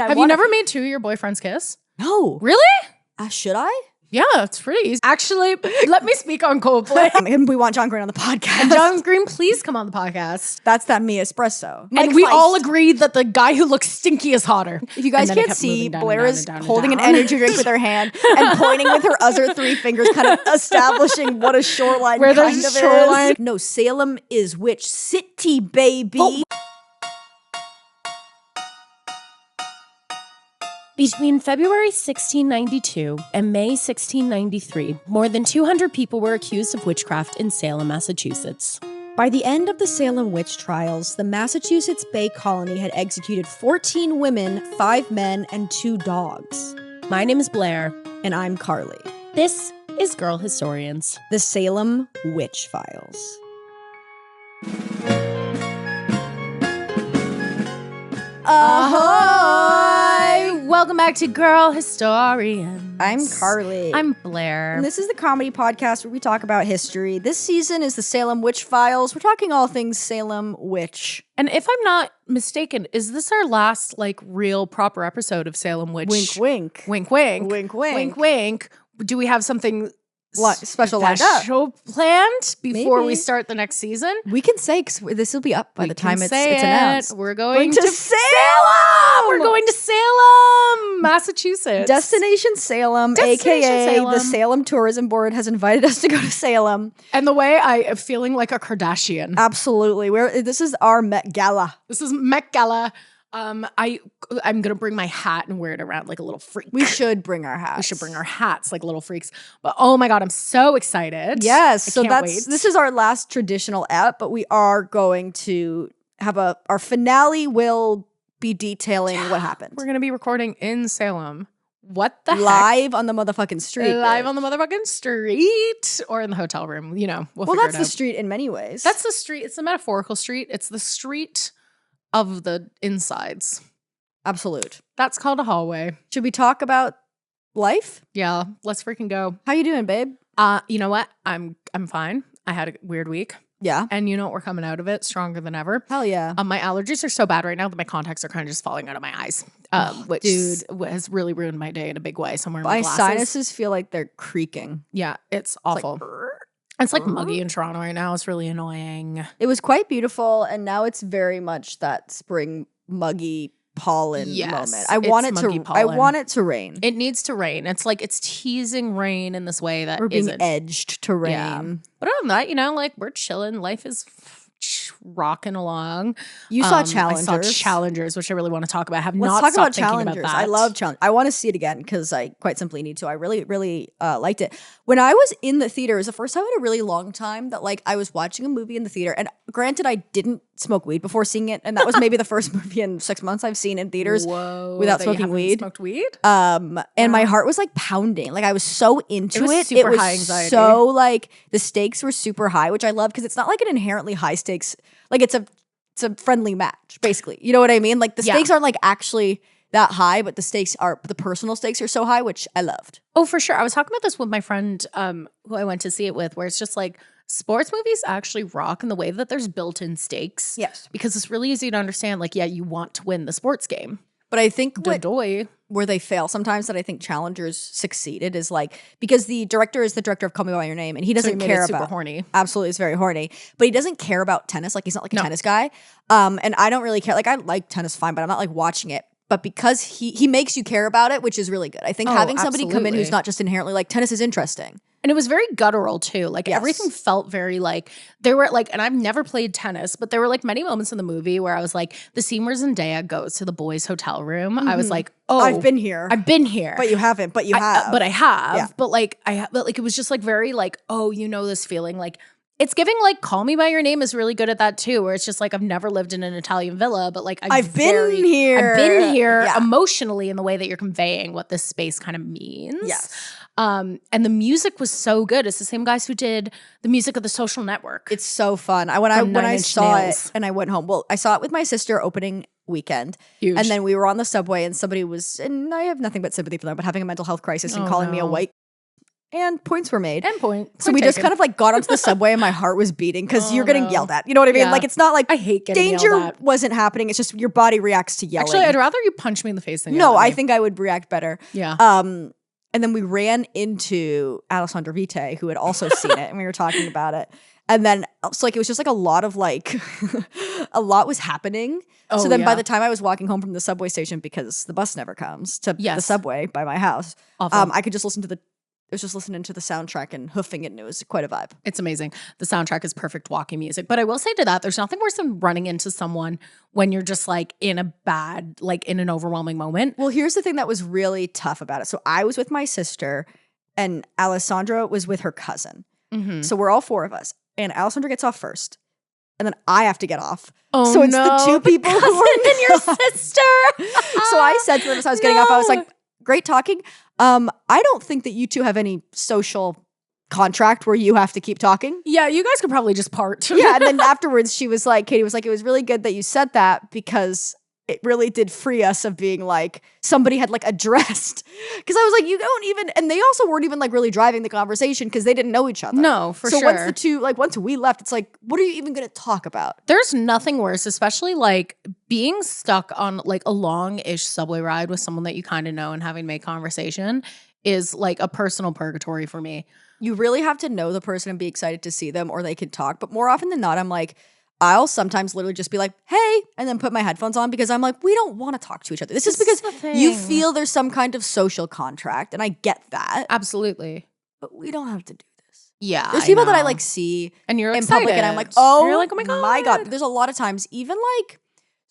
Have you never made two of your boyfriends kiss? No. Really? Should I? Yeah, it's pretty easy. Actually, let me speak on Coldplay. And we want John Green on the podcast. And John Green, please come on the podcast. That's that me espresso. And we all agreed that the guy who looks stinky is hotter. If you guys can't see, Blair is holding an energy drink with her hand and pointing with her other three fingers, kind of establishing what a shoreline Where kind there's of a shoreline. is. No, Salem is which city, baby? Oh. Between February 1692 and May 1693, more than 200 people were accused of witchcraft in Salem, Massachusetts. By the end of the Salem witch trials, the Massachusetts Bay Colony had executed 14 women, 5 men, and 2 dogs. My name is Blair. And I'm Carley. This is Girl Historians. The Salem Witch Files. Ahoy! Welcome back to Girl Historians. I'm Carley. I'm Blair. And this is the comedy podcast where we talk about history. This season is the Salem Witch Files. We're talking all things Salem witch. And if I'm not mistaken, is this our last real proper episode of Salem Witch? Wink, wink. Wink, wink. Wink, wink. Wink, wink. Do we have something special lined up planned before Maybe. we start the next season? We can say, because this will be up by the time it's announced. We're going to Salem! We're going to Salem, Massachusetts. Destination Salem, aka the Salem Tourism Board has invited us to go to Salem. And the way I am feeling like a Kardashian. Absolutely. This is our Met Gala. This is Met Gala. I'm gonna bring my hat and wear it around like a little freak. We should bring our hats. We should bring our hats like little freaks. But oh my god, I'm so excited. Yes. I So can't wait. this is our last traditional ep, but we are going to have our finale will be detailing what happened. We're gonna be recording in Salem. What the Live on the motherfucking street. Live on the motherfucking street. Or in the hotel room. You know, we'll figure that's it the out. street in many ways. That's the street. It's the metaphorical street. It's the street of the insides. Absolute. That's called a hallway. Should we talk about life? Yeah, let's freaking go. How you doing, babe? You know what? I'm fine. I had a weird week. Yeah. And you know what? We're coming out of it stronger than ever. Hell yeah. My allergies are so bad right now that my contacts are kind of just falling out of my eyes, which has really ruined my day in a big way. So I'm wearing my glasses. sinuses feel like they're creaking. Yeah, it's awful. It's like muggy in Toronto right now. It's really annoying. It was quite beautiful, and now it's very much that spring muggy pollen moment. I want it to rain. It needs to rain. It's like it's teasing rain in this way that we're being isn't edged to rain. Yeah. But other than that, we're chilling. Life is rocking along. You saw Challengers. I saw Challengers, which I really want to talk about. I have Let's not talk stopped about thinking Challengers. about that. I love Challengers. I want to see it again because I quite simply need to. I really, really liked it. When I was in the theater, it was the first time in a really long time that I was watching a movie in the theater. And granted, I didn't smoke weed before seeing it, and that was maybe the first movie in 6 months I've seen in theaters without smoking weed. Smoked weed? And my heart was pounding. I was so into it. Super high anxiety. So the stakes were super high, which I love because it's not an inherently high stakes. It's a friendly match, basically. You know what I mean? The stakes aren't actually that high, but the personal stakes are so high, which I loved. Oh, for sure. I was talking about this with my friend who I went to see it with, where it's just sports movies actually rock in the way that there's built-in stakes. Yes. Because it's really easy to understand, you want to win the sports game. But I think where they fail sometimes that I think Challengers succeeded is because the director is the director of Call Me By Your Name, and he doesn't care super about horny. Absolutely, it's very horny, but he doesn't care about tennis. He's not a tennis guy. And I don't really care. I like tennis fine, but I'm not watching it. But because he makes you care about it, which is really good. I think having somebody come in who's not just inherently tennis is interesting. And it was very guttural too. Everything felt very there were and I've never played tennis, but there were many moments in the movie where I was the scene where Zendaya goes to the boys' hotel room. I was oh, I've been here. But you haven't, but you have. But I have. Yeah. But it was just very oh, this feeling it's giving Call Me By Your Name is really good at that too, where it's just I've never lived in an Italian villa, but I've been here emotionally in the way that you're conveying what this space kind of means. Yes. And the music was so good. It's the same guys who did the music of The Social Network. It's so fun. When I saw it and I went home, I saw it with my sister opening weekend. Huge. And then we were on the subway and somebody was, and I have nothing but sympathy for them, but having a mental health crisis and calling me a white And points were made. And point So we taken. just kind of like got onto the subway and my heart was beating because you're getting yelled at. You know what I mean? Yeah. Like it's not like I hate getting danger yelled at. wasn't happening. It's just your body reacts to yelling. Actually, I'd rather you punch me in the face than No, yell at I me. think I would react better. Yeah. And then we ran into Alessandra Vite, who had also seen it, and we were talking about it. And then so like it was just like a lot of like a lot was happening. So then by the time I was walking home from the subway station, because the bus never comes to the subway by my house, I could just listen to listening to the soundtrack and hoofing it, and it was quite a vibe. It's amazing. The soundtrack is perfect walking music. But I will say to that, there's nothing worse than running into someone when you're just like in a bad, like in an overwhelming moment. Well, here's the thing that was really tough about it. So I was with my sister and Alessandra was with her cousin. Mm-hmm. So we're all four of us. And Alessandra gets off first. And then I have to get off. Oh, so it's the two people who are and your sister. So I said to them as I was getting off, I was like, great talking. I don't think that you two have any social contract where you have to keep talking. Yeah, you guys could probably just part. Yeah, and then afterwards Katie was like, it was really good that you said that because it really did free us of being like, somebody had like addressed. Because I was like, you don't even, and they also weren't even like really driving the conversation because they didn't know each other. No, for sure. So once we left, it's like, what are you even going to talk about? There's nothing worse, especially like being stuck on like a long-ish subway ride with someone that you kind of know and having to make conversation is like a personal purgatory for me. You really have to know the person and be excited to see them or they can talk. But more often than not, I'm like, I'll sometimes literally just be like, hey, and then put my headphones on because I'm like, we don't want to talk to each other. This is because you feel there's some kind of social contract, and I get that. Absolutely. But we don't have to do this. Yeah. There's people that I like see and you're in excited. public, and I'm like, you're like, oh my God. But there's a lot of times, even like,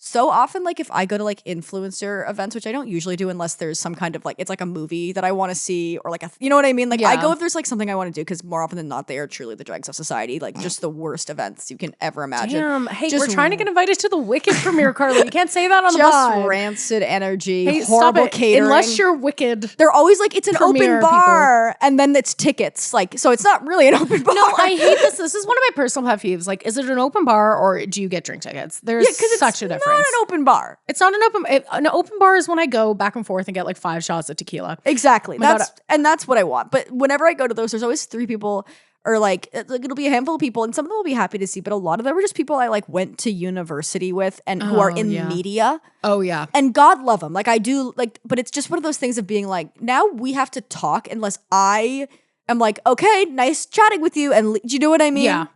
so often, like if I go to like influencer events, which I don't usually do unless there's some kind of like, it's like a movie that I want to see or like, you know what I mean? Like I go if there's like something I want to do because more often than not, they are truly the dregs of society. Like just the worst events you can ever imagine. Damn. Hey, just we're trying to get invited to the Wicked premiere, Carly. You can't say that on the just pod. rancid energy, Hey, horrible catering. Unless you're Wicked. They're always like, it's an Premiere open bar and then it's tickets. Like, so it's not really an open bar. No, I hate this. This is one of my personal pet peeves. Like, is it an open bar or do you get drink tickets? There's such a difference. It's not an open bar. It's not an open bar is when I go back and forth and get like 5 shots of tequila. Exactly. That's what I want. But whenever I go to those, there's always 3 people or like it'll be a handful of people, and some of them will be happy to see, but a lot of them are just people I like went to university with and who are in media. Oh yeah. And God love them. Like I do like, but it's just one of those things of being like, now we have to talk unless I am like, okay, nice chatting with you. And do you know what I mean? Yeah.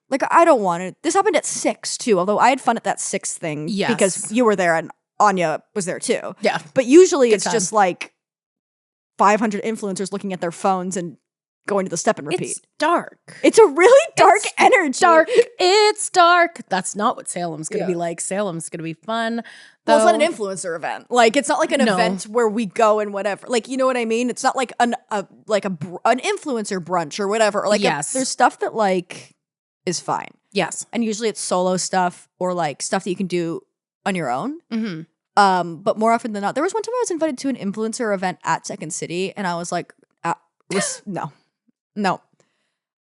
Like, I don't want it. This happened at 6 too, although I had fun at that 6 thing because you were there and Anya was there too. Yeah. But usually it's just like 500 influencers looking at their phones and going to the step and repeat. It's dark. It's a really dark energy. Dark. It's dark. That's not what Salem's going to be like. Salem's going to be fun. Well, it's not an influencer event. Like, it's not like an event where we go and whatever. Like, you know what I mean? It's not like an influencer brunch or whatever. Or like there's stuff that like is fine. Yes. And usually it's solo stuff or like stuff that you can do on your own. Mm-hmm. But more often than not, there was one time I was invited to an influencer event at Second City, and I was like, no.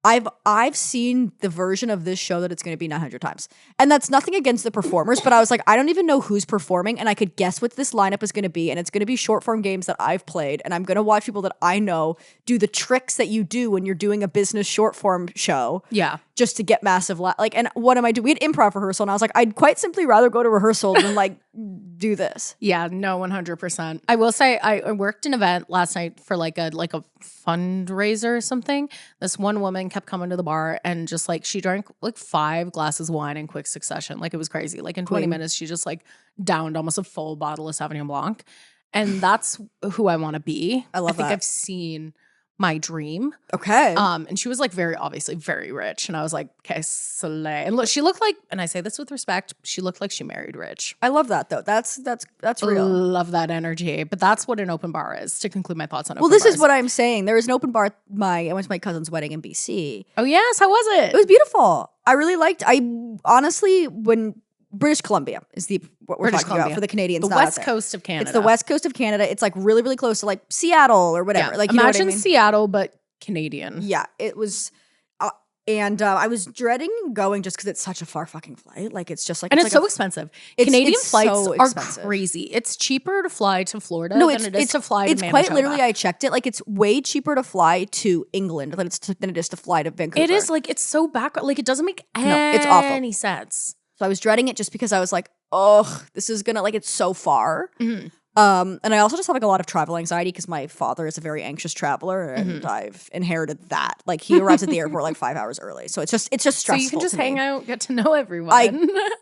I've seen the version of this show that it's going to be 900 times. And that's nothing against the performers, but I was like, I don't even know who's performing, and I could guess what this lineup is going to be, and it's going to be short form games that I've played, and I'm going to watch people that I know do the tricks that you do when you're doing a business short form show. Yeah. Just to get massive and what am I doing? We had improv rehearsal, and I was like, I'd quite simply rather go to rehearsal than like do this. Yeah, no, 100%. I will say I worked an event last night for like a fundraiser or something. This one woman kept coming to the bar and just like she drank like 5 glasses of wine in quick succession. Like it was crazy. Like in 20 minutes, she just like downed almost a full bottle of Sauvignon Blanc. And that's who I want to be. I love that. I think I've seen my dream. Okay. And she was like obviously very rich. And I was like, okay, slay. And look, she looked like, and I say this with respect, she looked like she married rich. I love that though. That's real. Love that energy. But that's what an open bar is, to conclude my thoughts on open bars. Well, this is what I'm saying. There was an open bar I went to my cousin's wedding in BC. Oh yes, how was it? It was beautiful. I really liked honestly when British Columbia is what we're talking about for the Canadians. The west coast of Canada. It's the west coast of Canada. It's like really, really close to like Seattle or whatever. Yeah. Like imagine you know what I mean? Seattle, but Canadian. Yeah, it was. And I was dreading going just because it's such a far fucking flight. Like it's just like and it's so expensive. Canadian flights so are expensive. crazy. It's cheaper to fly to Florida than it is to fly to Manitoba. It's quite literally, I checked it. Like it's way cheaper to fly to England than it is to fly to Vancouver. It is like it's so back. Like it doesn't make it's awful. any sense. So I was dreading it just because I was like, oh, this is gonna like it's so far. Mm-hmm. And I also just have like a lot of travel anxiety because my father is a very anxious traveler, and I've inherited that. Like he arrives at the airport like 5 hours early, so it's just stressful. So you can just hang out, get to know everyone. I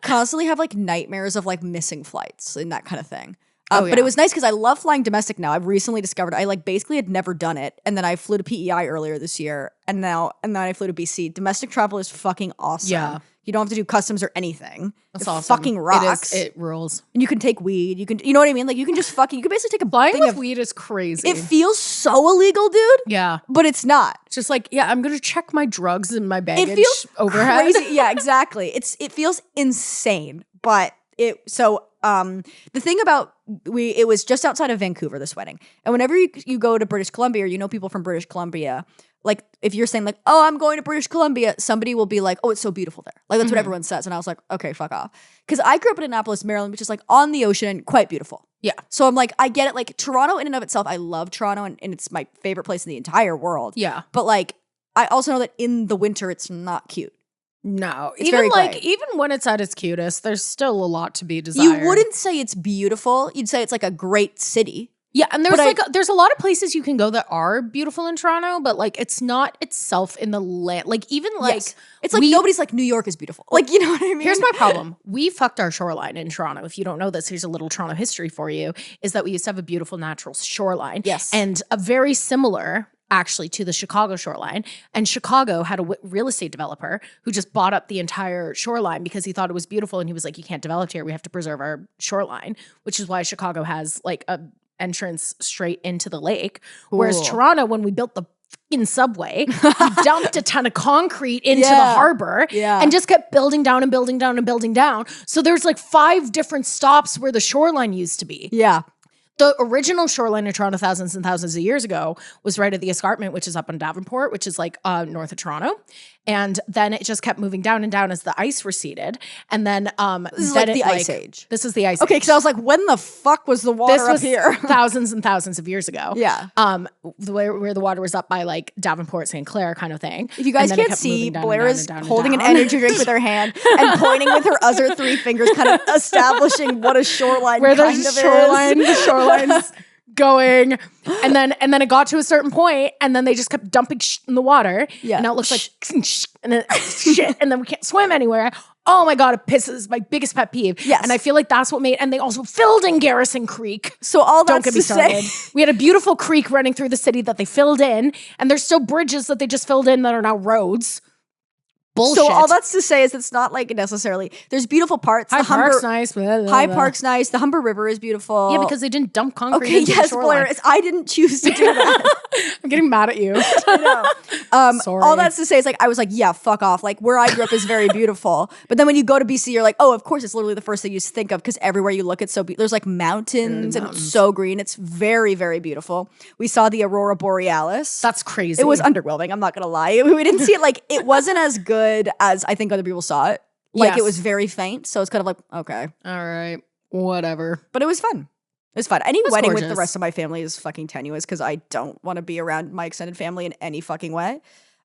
constantly have like nightmares of like missing flights and that kind of thing. Yeah. But it was nice because I love flying domestic now. I've recently discovered I like basically had never done it, and then I flew to PEI earlier this year, and then I flew to BC. Domestic travel is fucking awesome. Yeah. You don't have to do customs or anything. That's it awesome. Fucking rocks. It rules. And you can take weed. You know what I mean? Like you can just you can basically take a Flying thing with of weed is crazy. It feels so illegal, dude. Yeah. But it's not. It's just like, yeah, I'm going to check my drugs and my baggage It feels overhead. crazy. Yeah, exactly. It feels insane. But the thing about it was just outside of Vancouver, this wedding. And whenever you go to British Columbia, or you know people from British Columbia, like if you're saying like, oh, I'm going to British Columbia, somebody will be like, oh, it's so beautiful there. Like that's what everyone says. And I was like, okay, fuck off. Because I grew up in Annapolis, Maryland, which is like on the ocean and quite beautiful. Yeah. So I'm like, I get it. Like Toronto in and of itself, I love Toronto and it's my favorite place in the entire world. Yeah. But like, I also know that in the winter, it's not cute. No. It's very gray. Even when it's at its cutest, there's still a lot to be desired. You wouldn't say it's beautiful. You'd say it's like a great city. Yeah, and there's a lot of places you can go that are beautiful in Toronto, but like it's not itself in the land. Like even like yes. It's like nobody's like New York is beautiful. Like you know what I mean? Here's my problem. We fucked our shoreline in Toronto. If you don't know this, here's a little Toronto history for you, is that we used to have a beautiful natural shoreline. Yes. And a very similar actually to the Chicago shoreline. And Chicago had a real estate developer who just bought up the entire shoreline because he thought it was beautiful. And he was like, you can't develop here. We have to preserve our shoreline, which is why Chicago has like a entrance straight into the lake. Cool. Whereas Toronto, when we built the fucking subway, we dumped a ton of concrete into the harbor and just kept building down and building down and building down. So there's like 5 different stops where the shoreline used to be. Yeah. The original shoreline of Toronto thousands and thousands of years ago was right at the escarpment, which is up in Davenport, which is like north of Toronto. And then it just kept moving down and down as the ice receded. And then this is like the Ice Age. This is the Ice Age. Okay, because I was like, when the fuck was the water up here? Thousands and thousands of years ago. Yeah. Where the water was up by like Davenport, St. Clair kind of thing. If you guys can't see, Blair is holding an energy drink with her hand and pointing with her other 3 fingers, kind of establishing what a shoreline kind of is. The shoreline's going, and then it got to a certain point, and then they just kept dumping in the water. Yeah. And now it looks like and then shit, and then we can't swim anywhere. Oh my God, it pisses. My biggest pet peeve. Yes. And I feel like that's what made, and they also filled in Garrison Creek. So all that's Don't get me started. We had a beautiful creek running through the city that they filled in, and there's still bridges that they just filled in that are now roads. Bullshit. So all that's to say is it's not like necessarily, there's beautiful parts. Hyde Park's nice. Hyde Park's nice. The Humber River is beautiful. Yeah, because they didn't dump concrete into the shoreline. Blair, I didn't choose to do that. I'm getting mad at you. I know. Sorry. All that's to say is like, I was like, yeah, fuck off. Like where I grew up is very beautiful. But then when you go to BC, you're like, oh, of course, it's literally the first thing you think of because everywhere you look, it's so there's like mountains and it's so green. It's very, very beautiful. We saw the Aurora Borealis. That's crazy. It was underwhelming. I'm not going to lie. We didn't see it like, it wasn't as good as I think other people saw it. Like it was very faint. So it's kind of like, okay. All right. Whatever. But it was fun. It was fun. Any wedding gorgeous. with the rest of my family is fucking tenuous because I don't want to be around my extended family in any fucking way.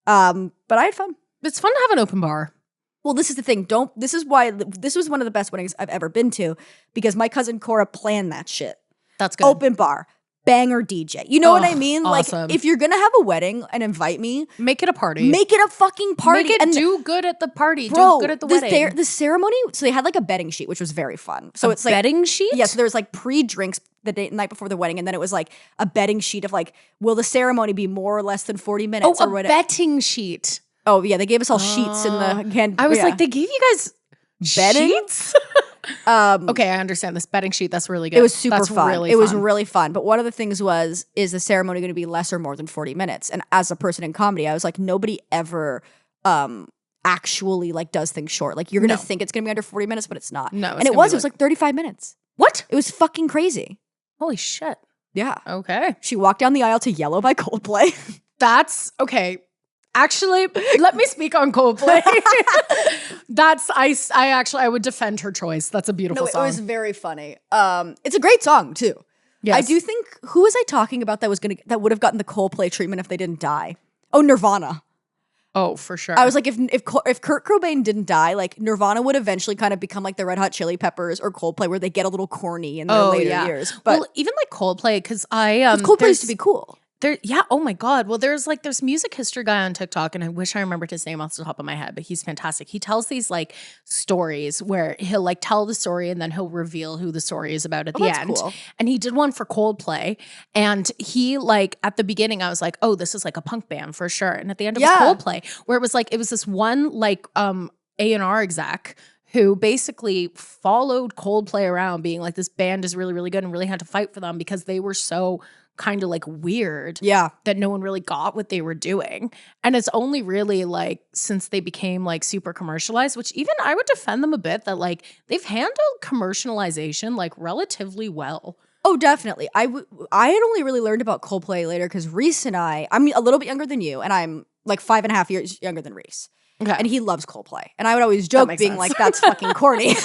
But I had fun. It's fun to have an open bar. Well, this is the thing. This is why this was one of the best weddings I've ever been to because my cousin Cora planned that shit. That's good. Open bar. Banger DJ. You know what I mean? Awesome. Like, if you're gonna have a wedding and invite me, make it a party. Make it a fucking party. Make it and do good at the party. Bro, do good at the wedding. The ceremony, so they had like a betting sheet, which was very fun. So it's like betting sheet? Yeah, so there was like pre-drinks the night before the wedding, and then it was like a betting sheet of like, will the ceremony be more or less than 40 minutes or whatever? Betting sheet. Oh, yeah, they gave us all sheets in the hand. I was like, they gave you guys betting sheets? Okay, I understand this betting sheet. That's really good. It was super fun. Really it was really fun. But one of the things is the ceremony going to be less or more than 40 minutes? And as a person in comedy, I was like, nobody ever actually like does things short. Like you're going to think it's going to be under 40 minutes, but it's not. No, and it was like 35 minutes. What? It was fucking crazy. Holy shit. Yeah. Okay. She walked down the aisle to Yellow by Coldplay. That's okay. Actually, let me speak on Coldplay. I would defend her choice. That's a beautiful song. It was very funny. It's a great song too. Yes. I do think, who was I talking about that would have gotten the Coldplay treatment if they didn't die? Oh, Nirvana. Oh, for sure. I was like, if Kurt Cobain didn't die, like Nirvana would eventually kind of become like the Red Hot Chili Peppers or Coldplay, where they get a little corny in their later years. But well, even like Coldplay, because Coldplay used to be cool. Oh my God. Well, there's music history guy on TikTok, and I wish I remembered his name off the top of my head, but he's fantastic. He tells these like stories where he'll like tell the story and then he'll reveal who the story is about at the end. Cool. And he did one for Coldplay, and he like at the beginning I was like, oh, this is like a punk band for sure. And at the end it was Coldplay, where it was this one like A&R exec who basically followed Coldplay around being like, this band is really, really good, and really had to fight for them because they were so kind of like weird that no one really got what they were doing. And it's only really like since they became like super commercialized, which even I would defend them a bit, that like they've handled commercialization like relatively well. Oh, definitely. I had only really learned about Coldplay later because Reese and I'm a little bit younger than you, and I'm like 5.5 years younger than Reese. Okay. And he loves Coldplay. And I would always joke being sense. Like, that's fucking corny.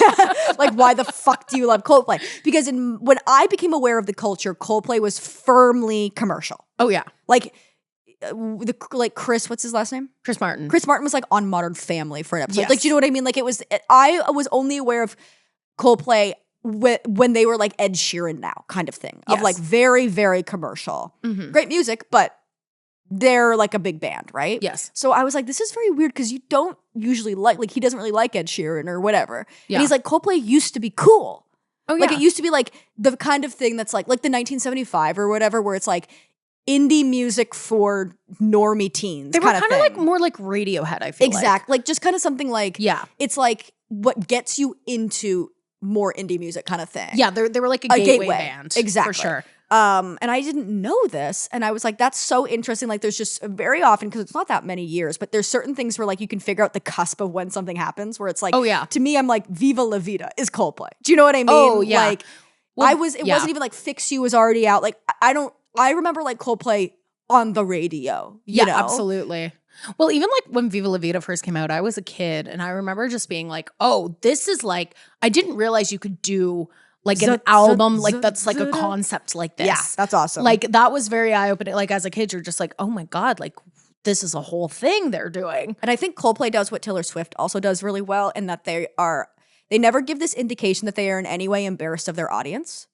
Like, why the fuck do you love Coldplay? Because when I became aware of the culture, Coldplay was firmly commercial. Oh, yeah. Like, Chris, what's his last name? Chris Martin. Chris Martin was like on Modern Family for an episode. Yes. Like, do you know what I mean? Like, I was only aware of Coldplay when they were like Ed Sheeran now kind of thing. Of like very, very commercial. Mm-hmm. Great music, but they're like a big band, right? Yes. So I was like, this is very weird because you don't usually like he doesn't really like Ed Sheeran or whatever. Yeah. And he's like, Coldplay used to be cool. Oh, yeah. Like it used to be like the kind of thing that's like the 1975 or whatever, where it's like indie music for normie teens. They were kind of like more like Radiohead, I feel exactly. Like just kind of something like, it's like what gets you into more indie music kind of thing. Yeah, they were like a gateway band. Exactly. For sure. And I didn't know this, and I was like, that's so interesting. Like there's just very often, because it's not that many years, but there's certain things where like you can figure out the cusp of when something happens, where it's like, oh yeah, to me I'm like, Viva La Vida is Coldplay. Do you know what I mean? Oh yeah. Like it wasn't even like Fix You was already out. Like I remember like Coldplay on the radio. You know? Absolutely. Well, even like when Viva La Vida first came out, I was a kid, and I remember just being like, oh, this is like, I didn't realize you could do like an album like that's like a concept like this. Yeah, that's awesome. Like that was very eye-opening. Like as a kid, you're just like, oh my God, like this is a whole thing they're doing. And I think Coldplay does what Taylor Swift also does really well, in that they never give this indication that they are in any way embarrassed of their audience.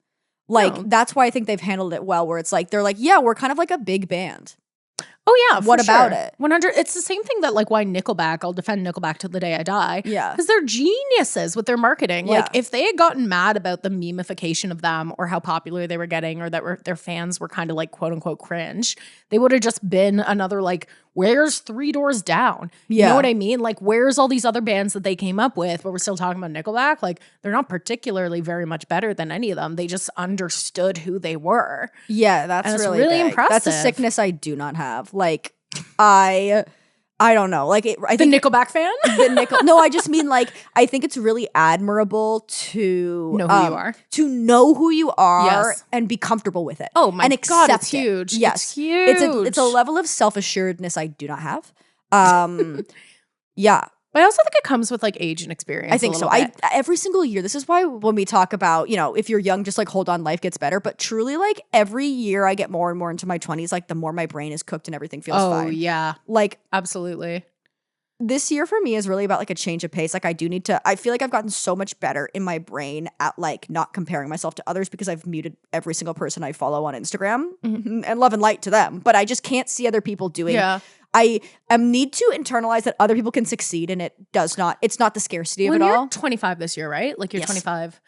Like that's why I think they've handled it well, where it's like, they're like, yeah, we're kind of like a big band. Oh yeah, what about it? 100. It's the same thing that like why Nickelback. I'll defend Nickelback till the day I die. Yeah, because they're geniuses with their marketing. Yeah. Like if they had gotten mad about the memification of them or how popular they were getting, or that their fans were kind of like quote unquote cringe, they would have just been another like, where's Three Doors Down? You know what I mean? Like where's all these other bands that they came up with, but we're still talking about Nickelback? Like they're not particularly very much better than any of them. They just understood who they were. Yeah, that's really impressive. That's a sickness I do not have. Like I don't know. Like I think the Nickelback fan? No, I just mean like I think it's really admirable to know who you are. To know who you are and be comfortable with it. Oh my God, it's huge. Yes. It's huge. It's a level of self-assuredness I do not have. Yeah. But I also think it comes with like age and experience. I think so. Every single year, this is why when we talk about, if you're young, just like hold on, life gets better. But truly, like every year I get more and more into my 20s, like the more my brain is cooked and everything feels fine. Oh yeah. Like absolutely. This year for me is really about like a change of pace. Like I feel like I've gotten so much better in my brain at like not comparing myself to others, because I've muted every single person I follow on Instagram, and love and light to them. But I just can't see other people doing. Yeah. I need to internalize that other people can succeed, and it's not the scarcity of it all. You're 25 this year, right? Like you're 25.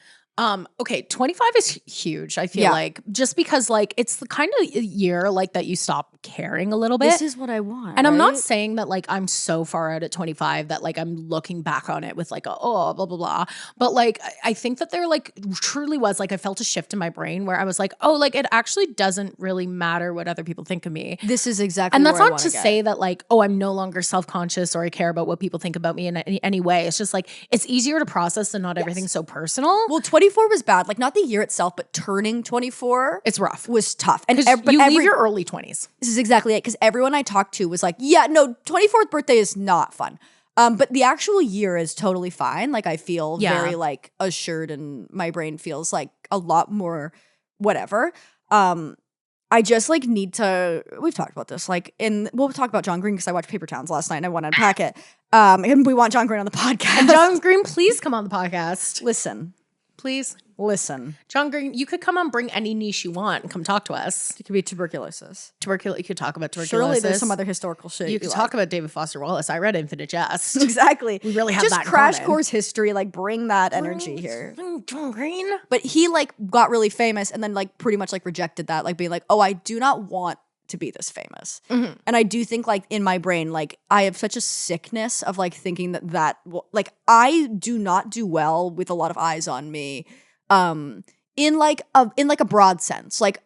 Okay, 25 is huge, I feel like, just because like it's the kind of year like that you stop caring a little bit. This is what I want. And I'm not saying that like I'm so far out at 25 that like I'm looking back on it with like blah blah blah. But like I think that there like truly was like I felt a shift in my brain where I was like, oh, like it actually doesn't really matter what other people think of me. This is exactly, and that's not to say that like, oh, I'm no longer self-conscious or I care about what people think about me in any way. It's just like it's easier to process and not everything's so personal. Well, 25 24 was bad. Like, not the year itself, but turning 24. It's rough. Was tough. And you leave your early 20s. This is exactly it. Because everyone I talked to was like, yeah, no, 24th birthday is not fun. But the actual year is totally fine. Like, I feel very, like, assured, and my brain feels like a lot more whatever. I just, like, need to, we've talked about this, like, we'll talk about John Green because I watched Paper Towns last night and I want to unpack it. And we want John Green on the podcast. And John Green, please come on the podcast. Listen. Please. Listen. John Green, you could come on, bring any niche you want and come talk to us. It could be tuberculosis. You could talk about tuberculosis. Surely there's some other historical shit. You could talk about David Foster Wallace. I read Infinite Jest. Exactly. We really have just that in crash common. course history, like bring that energy here. John Green. But he like got really famous and then like pretty much like rejected that, like being like, oh, I do not want to be this famous. Mm-hmm. And I do think like in my brain, like I have such a sickness of like thinking that like I do not do well with a lot of eyes on me. In like a broad sense, like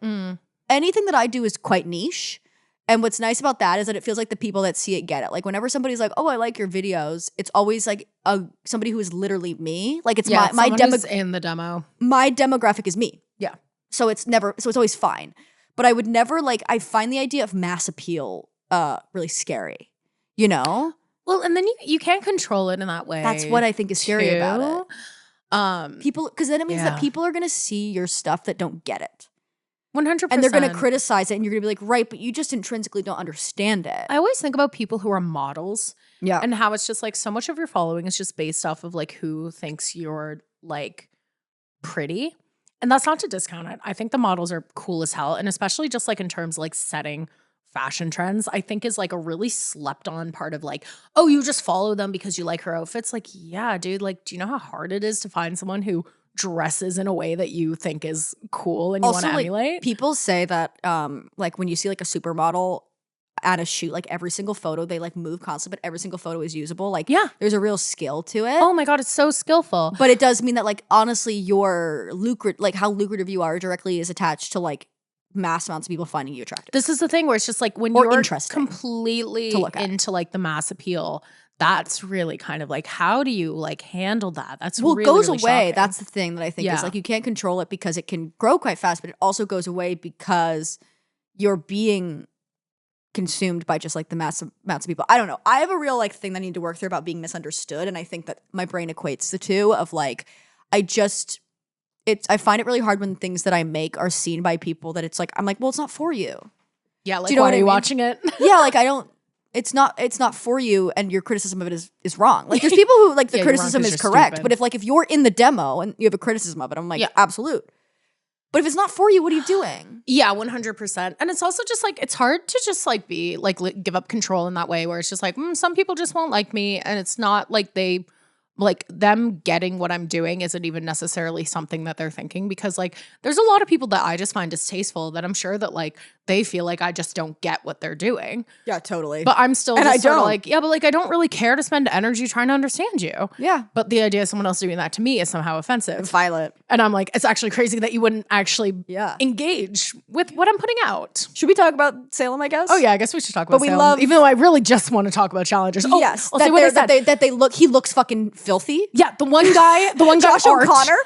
anything that I do is quite niche. And what's nice about that is that it feels like the people that see it get it. Like whenever somebody's like, "Oh, I like your videos," it's always like somebody who is literally me. Like it's my in the demo. My demographic is me. Yeah. So it's always fine. But I would never like. I find the idea of mass appeal really scary. You know. Well, and then you can't control it in that way. That's what I think is scary about it. People, because then it means that people are going to see your stuff that don't get it. 100%. And they're going to criticize it and you're going to be like, right, but you just intrinsically don't understand it. I always think about people who are models. Yeah. And how it's just like so much of your following is just based off of like who thinks you're like pretty. And that's not to discount it. I think the models are cool as hell. And especially just like in terms of like setting fashion trends, I think is like a really slept on part of like, oh, you just follow them because you like her outfits. Like, yeah, dude, like, do you know how hard it is to find someone who dresses in a way that you think is cool and you want to emulate? Like, people say that like when you see like a supermodel at a shoot, like every single photo, they like move constantly, but every single photo is usable. Like, yeah, there's a real skill to it. Oh my God, it's so skillful. But it does mean that like, honestly, your like how lucrative you are directly is attached to like mass amounts of people finding you attractive. This is the thing where it's just like when you're completely into like the mass appeal, that's really kind of like, how do you like handle that? That's well, really, it goes really away. shocking. That's the thing that I think is like you can't control it because it can grow quite fast, but it also goes away because you're being consumed by just like the massive amounts of people. I don't know. I have a real like thing that I need to work through about being misunderstood, and I think that my brain equates the two of like I find it really hard when things that I make are seen by people that it's like, I'm like, well, it's not for you. Yeah, like, do you know why what are you I mean? watching it? Yeah, like it's not for you, and your criticism of it is wrong. Like there's people who like the criticism is correct, stupid. but if you're in the demo and you have a criticism of it, I'm like, absolute. But if it's not for you, what are you doing? Yeah, 100%. And it's also just like, it's hard to just like be like, give up control in that way where it's just like, some people just won't like me. And it's not like like them getting what I'm doing isn't even necessarily something that they're thinking, because like there's a lot of people that I just find distasteful that I'm sure that like they feel like I just don't get what they're doing. Yeah, totally. But I'm still just sort of like, yeah, but like I don't really care to spend energy trying to understand you. Yeah. But the idea of someone else doing that to me is somehow offensive. It's violent. And I'm like, it's actually crazy that you wouldn't actually engage with what I'm putting out. Should we talk about Salem, I guess? Oh yeah, I guess we should talk about Salem. Even though I really just want to talk about challengers. Oh, yes. I'll say what I said. He looks fucking filthy. Yeah, the one guy, Josh O'Connor.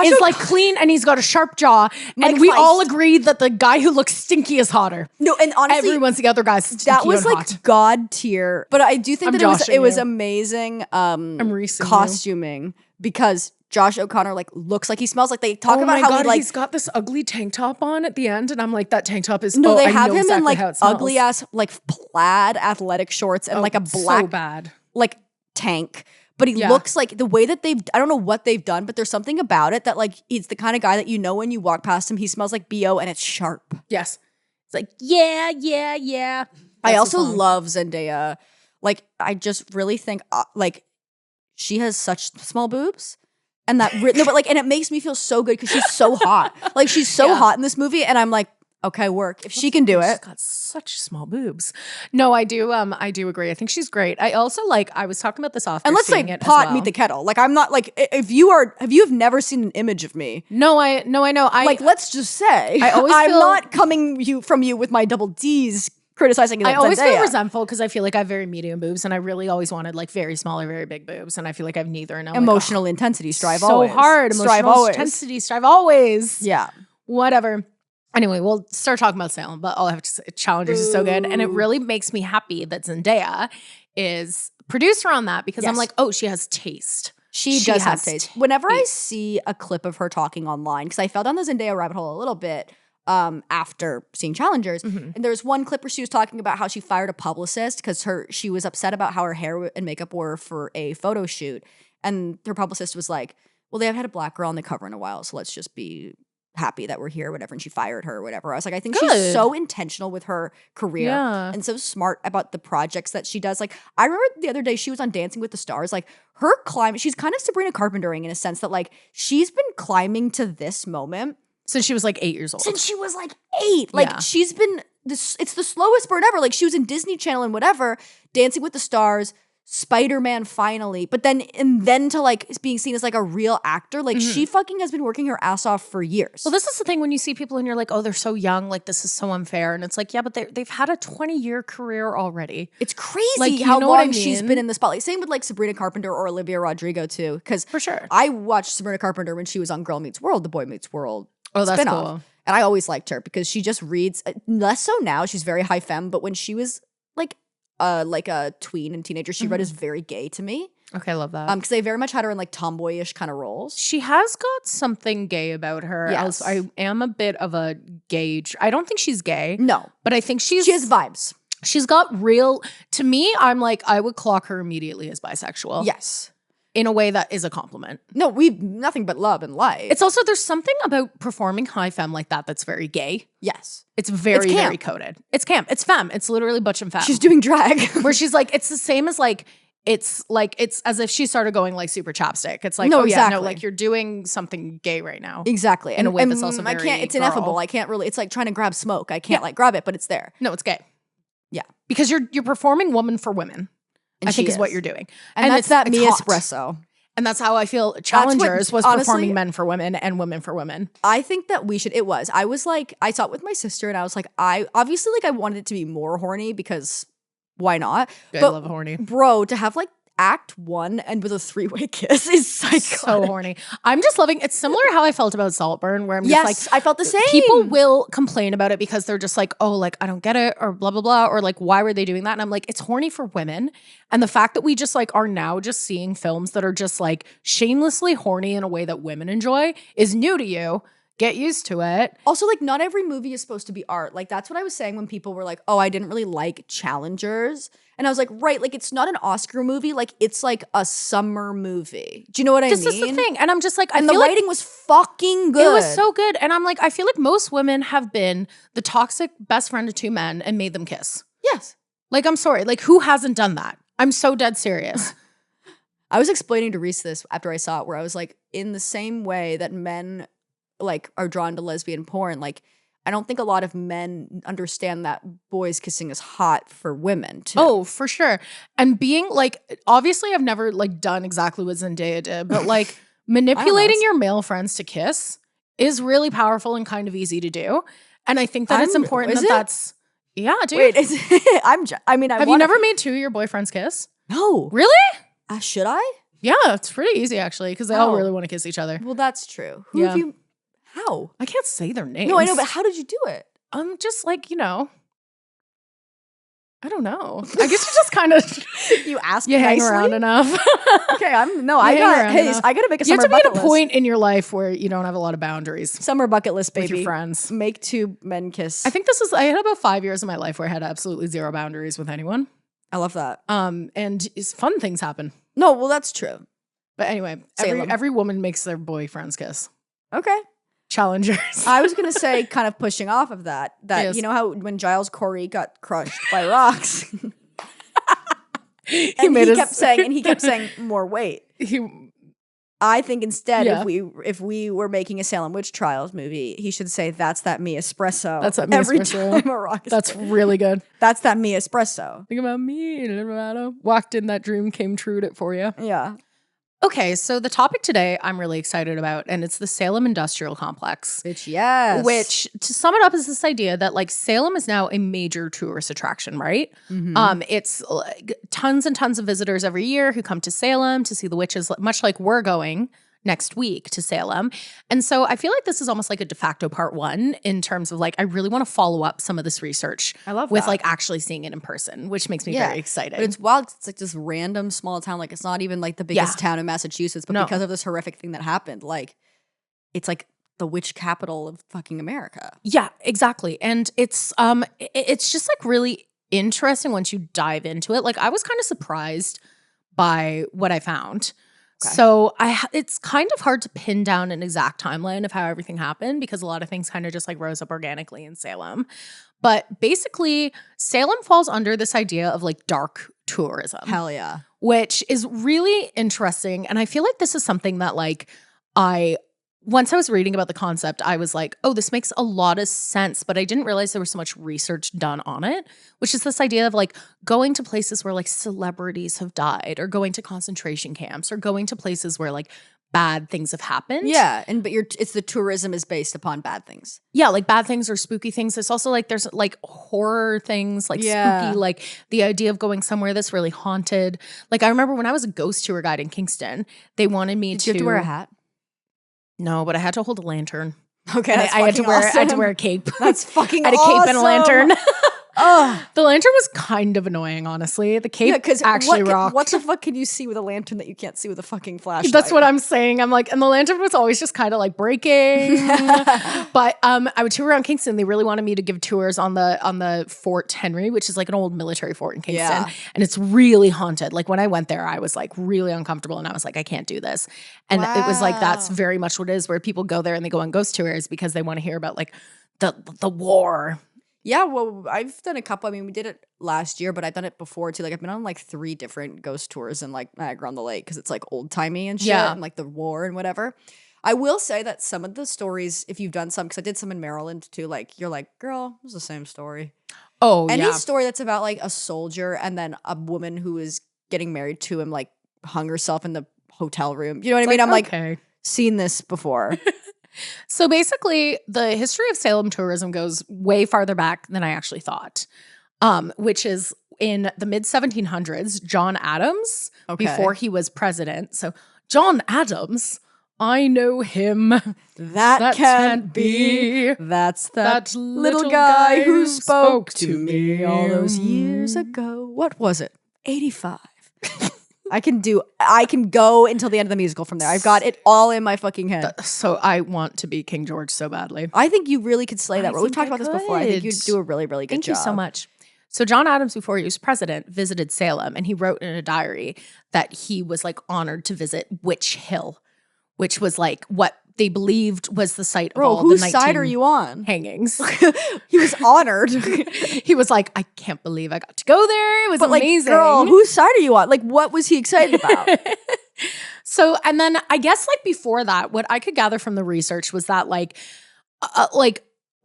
Is like clean and he's got a sharp jaw. And we all agree that the guy who looks stinky is hotter. No, and honestly, everyone's the other guy's stinky that was and like hot. God tier. But I do think that it was amazing I'm costuming because Josh O'Connor like looks like he smells like they talk about how he's got this ugly tank top on at the end, and I'm like, that tank top is they have him in like ugly ass like plaid athletic shorts and like a black like tank. But he looks like the way that I don't know what they've done, but there's something about it that like he's the kind of guy that you know when you walk past him, he smells like BO and it's sharp. Yes. It's like, yeah. I also love Zendaya. Like, I just really think like she has such small boobs. And that, no, but like, and it makes me feel so good because she's so hot. Like, she's so hot in this movie. And I'm like, okay, work. If she can do it. She's got such small boobs. No, I do agree. I think she's great. I also like, I was talking about this after and let's seeing say it pot as well. meet the kettle. Like, I'm not like, if you've never seen an image of me. No, I know. Like, let's just say, I'm not coming from you with my double D's criticizing I always feel Zendaya. resentful because I feel like I have very medium boobs, and I really always wanted like very small or very big boobs, and I feel like I have neither. And I'm Emotional intensity, strive so always. hard. Strive Emotional always. intensity, strive always. Yeah. Whatever. Anyway, we'll start talking about Salem, but all I have to say, Challengers is so good, and it really makes me happy that Zendaya is producer on that because I'm like, oh, she has taste. She does have taste. Whenever I see a clip of her talking online, because I fell down the Zendaya rabbit hole a little bit after seeing Challengers, and there's one clip where she was talking about how she fired a publicist because she was upset about how her hair and makeup were for a photo shoot, and her publicist was like, well, they have had a black girl on the cover in a while, so let's just be happy that we're here or whatever, and she fired her or whatever. I was like, I think she's so intentional with her career and so smart about the projects that she does. Like, I remember the other day she was on Dancing with the Stars. Like, her climb, she's kind of Sabrina Carpentering in a sense that like she's been climbing to this moment since she was like 8 years old. Since she was like 8. Like, she's been it's the slowest burn ever. Like, she was in Disney Channel and whatever, Dancing with the Stars, Spider-Man finally, but then to like being seen as like a real actor, like she fucking has been working her ass off for years. Well, this is the thing when you see people and you're like, oh, they're so young, like this is so unfair, and it's like, yeah, but they've had a 20-year career already. It's crazy like, how long she's been in the spotlight. Same with like Sabrina Carpenter or Olivia Rodrigo too, because for sure I watched Sabrina Carpenter when she was on Girl Meets World, the Boy Meets World. Oh, that's spin-off. cool. And I always liked her because she just reads less so now. She's very high femme, but when she was like a tween and teenager, she read as very gay to me. Okay, I love that. Because they very much had her in like tomboyish kind of roles. She has got something gay about her. Yes. I am a bit of a gauge. I don't think she's gay. No. But I think she has vibes. She's got real, to me, I'm like, I would clock her immediately as bisexual. Yes. In a way that is a compliment. No, we've nothing but love and life. It's also, there's something about performing high femme like that that's very gay. Yes. It's very, very coded. It's camp. It's femme. It's literally butch and femme. She's doing drag. Where she's like, it's the same as like, it's as if she started going like super chapstick. It's like, no, oh exactly. yeah, no, like you're doing something gay right now. Exactly. In a way that's also very it's ineffable. I can't really, it's like trying to grab smoke. I can't like grab it, but it's there. No, it's gay. Yeah. Because you're performing woman for women, I think is what you're doing. And that's that me espresso. And that's how I feel Challengers was honestly, performing men for women and women for women. I think that we should, I was like, I saw it with my sister and I was like, I wanted it to be more horny because why not? I love horny. Bro, to have like act 1 and with a 3-way kiss is psychotic. So horny. I'm just loving, it's similar to how I felt about Saltburn, where I'm just like, I felt the same. People will complain about it because they're just like, oh, like, I don't get it, or blah, blah, blah, or like, why were they doing that? And I'm like, it's horny for women. And the fact that we just like are now just seeing films that are just like shamelessly horny in a way that women enjoy is new to you. Get used to it. Also, like, not every movie is supposed to be art. Like, that's what I was saying when people were like, oh, I didn't really like Challengers. And I was like, right, like, it's not an Oscar movie. Like, it's like a summer movie. Do you know what I mean? This is the thing. And I'm just like, and the writing was fucking good. It was so good. And I'm like, I feel like most women have been the toxic best friend of 2 men and made them kiss. Yes. Like, I'm sorry. Like, who hasn't done that? I'm so dead serious. I was explaining to Reese this after I saw it, where I was like, in the same way that men like are drawn to lesbian porn, like I don't think a lot of men understand that boys kissing is hot for women too. Oh, for sure. And being like, obviously I've never like done exactly what Zendaya did, but like manipulating your male friends to kiss is really powerful and kind of easy to do. And I think that it's important that's yeah, dude. Wait, have you never made 2 of your boyfriends kiss? No. Really? Should I? Yeah, it's pretty easy actually, because they all really want to kiss each other. Well, that's true. Who have you? How? I can't say their names. No, I know, but how did you do it? I'm just like, I don't know. I guess you just kind of you ask you hang around enough. Okay, I gotta make a summer bucket list. You have to be at a point in your life where you don't have a lot of boundaries. Summer bucket list, baby. With your friends. Make 2 men kiss. I think I had about 5 years of my life where I had absolutely 0 boundaries with anyone. I love that. And fun things happen. No, well, that's true. But anyway, every woman makes their boyfriends kiss. Okay. Challengers. I was gonna say, kind of pushing off of that, yes. You know how when Giles Corey got crushed by rocks, he kept saying more weight. I think instead, if we were making a Salem Witch Trials movie, he should say, "That's that me espresso." That's that me every espresso. time a rock. That's really good. That's that me espresso. Think about me. Walked in, that dream came true. It for you. Yeah. Okay, so the topic today I'm really excited about, and it's the Salem Industrial Complex. Bitch, yes. Which, to sum it up, is this idea that like Salem is now a major tourist attraction, right? It's like tons and tons of visitors every year who come to Salem to see the witches, much like we're going next week to Salem. And so I feel like this is almost like a de facto part one in terms of like, I really want to follow up some of this research with like actually seeing it in person, which makes me very excited. But it's wild. It's like this random small town. Like it's not even like the biggest town in Massachusetts, but because of this horrific thing that happened, like it's like the witch capital of fucking America. Yeah, exactly. And it's just like really interesting once you dive into it. Like I was kind of surprised by what I found. Okay. So it's kind of hard to pin down an exact timeline of how everything happened because a lot of things kind of just like rose up organically in Salem. But basically, Salem falls under this idea of like dark tourism. Hell yeah. Which is really interesting. And I feel like this is something that like once I was reading about the concept, I was like, oh, this makes a lot of sense, but I didn't realize there was so much research done on it, which is this idea of like going to places where like celebrities have died or going to concentration camps or going to places where like bad things have happened. Yeah, but it's the tourism is based upon bad things. Yeah, like bad things or spooky things. It's also like there's like horror things, like spooky, like the idea of going somewhere that's really haunted. Like I remember when I was a ghost tour guide in Kingston, they wanted me Did you have to wear a hat? No, but I had to hold a lantern. Okay, I had to wear a cape. That's fucking I had a cape and a lantern. Oh. The lantern was kind of annoying, honestly. The cape actually rocked. What the fuck can you see with a lantern that you can't see with a fucking flashlight? That's what I'm saying. I'm like, and the lantern was always just kind of like breaking. But I would tour around Kingston. They really wanted me to give tours on the Fort Henry, which is like an old military fort in Kingston. And it's really haunted. Like when I went there, I was like really uncomfortable and I was like, I can't do this. And it was like, that's very much what it is, where people go there and they go on ghost tours because they want to hear about like the war. Yeah, well, I've done a couple. I mean, we did it last year, but I've done it before too. Like, I've been on like 3 different ghost tours in like Niagara on the Lake because it's like old timey and shit, and like the war and whatever. I will say that some of the stories, if you've done some, because I did some in Maryland too, like you're like, girl, it's the same story. Oh, Any story that's about like a soldier and then a woman who is getting married to him, like hung herself in the hotel room. You know what I mean? I'm like, seen this before. So basically, the history of Salem tourism goes way farther back than I actually thought, which is in the mid-1700s, John Adams, before he was president. So John Adams, I know him. That can't be. That's that little guy who spoke to me all those years ago. What was it? 85. I can go until the end of the musical from there. I've got it all in my fucking head. So I want to be King George so badly. I think you really could slay that role. We've talked about this before. I think you'd do a really, really good job. Thank you so much. So John Adams, before he was president, visited Salem, and he wrote in a diary that he was like honored to visit Witch Hill, which was like what they believed was the site of all the 19 whose side are you on? Hangings. He was honored. He was like, I can't believe I got to go there. It was amazing. Like, girl, whose side are you on? Like, what was he excited about? So, and then I guess like before that, what I could gather from the research was that like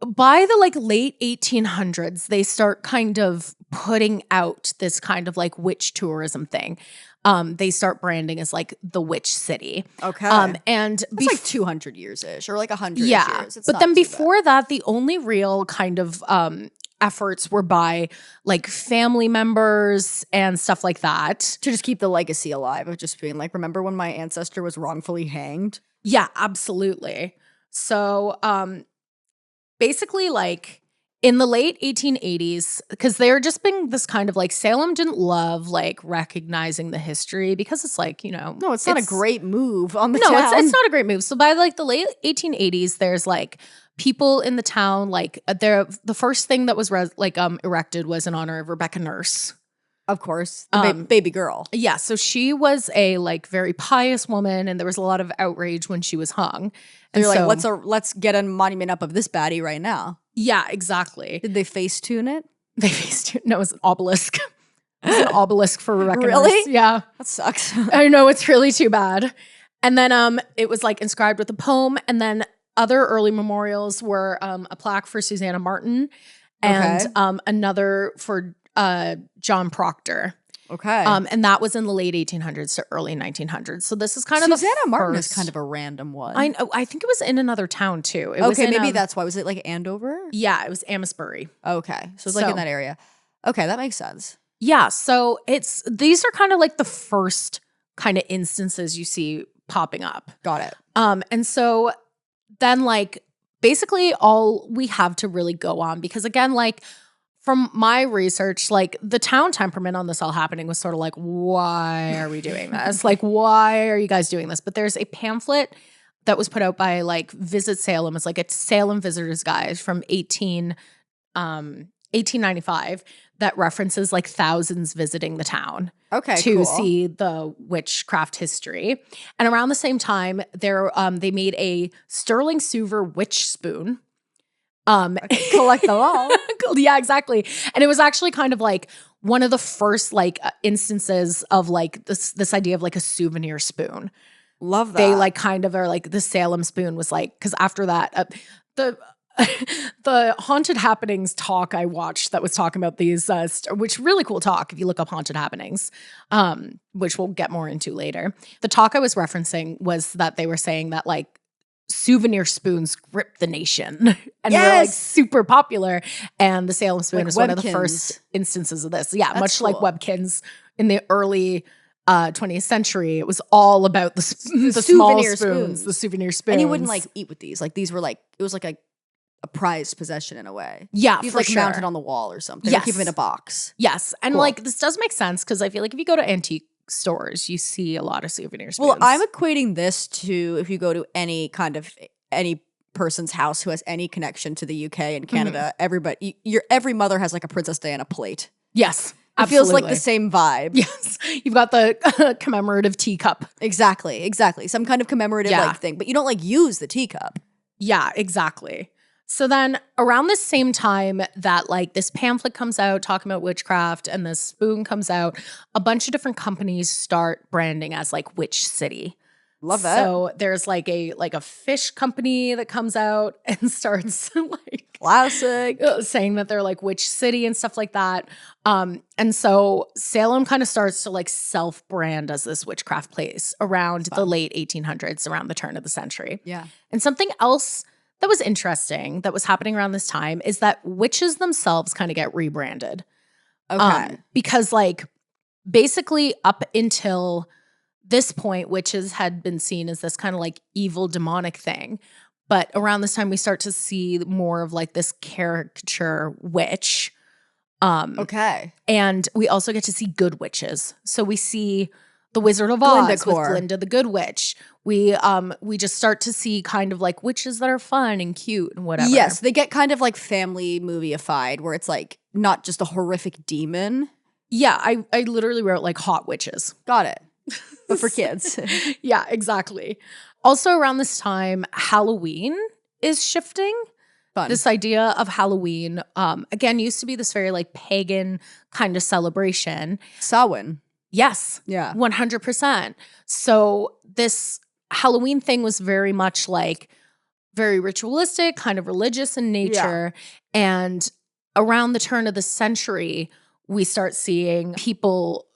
by the like late 1800s, they start kind of putting out this kind of like witch tourism thing. They start branding as like the witch city. Okay. And it's like 200 years-ish or like 100 years. It's but then before that, the only real kind of efforts were by like family members and stuff like that. To just keep the legacy alive of just being like, remember when my ancestor was wrongfully hanged? Yeah, absolutely. So basically like in the late 1880s, because they were just being this kind of like, Salem didn't love like recognizing the history because it's like, you know. No, it's not a great move on the town. No, it's not a great move. So by like the late 1880s, there's like people in the town, like the first thing that was erected was in honor of Rebecca Nurse. Of course, the baby girl. Yeah, so she was a like very pious woman, and there was a lot of outrage when she was hung. And you're like, let's get a monument up of this baddie right now. Yeah, exactly. Did they Facetune it? They Facetune. No, it was an obelisk. It was an obelisk for Rebecca Really? Nurse. Yeah, that sucks. I know, it's really too bad. And then it was like inscribed with a poem, and then other early memorials were a plaque for Susanna Martin and another for John Proctor. Okay. And that was in the late 1800s to early 1900s. So this is kind of Susanna Martin is kind of a random one. I think it was in another town too. It okay, was maybe that's why. Was it like Andover? Yeah, it was Amesbury. Okay. So it's like in that area. Okay, that makes sense. Yeah, so these are kind of like the first kind of instances you see popping up. Got it. And so then like basically all we have to really go on, because again, like from my research, like the town temperament on this all happening was sort of like, why are we doing this? Like, why are you guys doing this? But there's a pamphlet that was put out by like Visit Salem. It's like a Salem Visitor's Guide from 1895 that references like thousands visiting the town to see the witchcraft history. And around the same time, they made a sterling silver witch spoon. Collect them all. Yeah, exactly. And it was actually kind of like one of the first like instances of like this idea of like a souvenir spoon. Love that. They like kind of are like the Salem spoon was like, because after that, the Haunted Happenings talk I watched that was talking about these, which really cool talk if you look up Haunted Happenings, which we'll get more into later. The talk I was referencing was that they were saying that like souvenir spoons gripped the nation and were like super popular. And the Salem spoon is one of the first instances of this. Yeah, much like Webkins in the early 20th century, it was all about the small spoons, the souvenir spoons. And you wouldn't like eat with these. Like these were like, it was like a prized possession in a way. Yeah, you'd like mount it on the wall or something. Yes. Or keep them in a box. Yes. And like this does make sense because I feel like if you go to antique stores, you see a lot of souvenir spoons. Well, I'm equating this to if you go to any person's house who has any connection to the UK and Canada, every mother has like a Princess Diana plate. Yes. It feels like the same vibe. Yes. You've got the commemorative teacup. Exactly. Some kind of commemorative like thing, but you don't like use the teacup. Yeah, exactly. So then around the same time that like this pamphlet comes out talking about witchcraft and this spoon comes out, a bunch of different companies start branding as like Witch City. Love that. So there's like a fish company that comes out and starts like classic saying that they're like Witch City and stuff like that. And so Salem kind of starts to like self-brand as this witchcraft place around the late 1800s, around the turn of the century. Yeah. And something else that was interesting that was happening around this time is that witches themselves kind of get rebranded. Okay. Because like basically up until this point, witches had been seen as this kind of like evil demonic thing. But around this time, we start to see more of like this caricature witch. And we also get to see good witches. So we see the Wizard of Oz with Glinda the Good Witch. We just start to see kind of like witches that are fun and cute and whatever. Yes, they get kind of like family movie-ified where it's like not just a horrific demon. Yeah, I literally wrote like hot witches. Got it. But for kids. Yeah, exactly. Also around this time, Halloween is shifting. Fun. This idea of Halloween, again, used to be this very like pagan kind of celebration. Samhain. Yes. Yeah. 100%. So this Halloween thing was very much like very ritualistic, kind of religious in nature. Yeah. And around the turn of the century, we start seeing people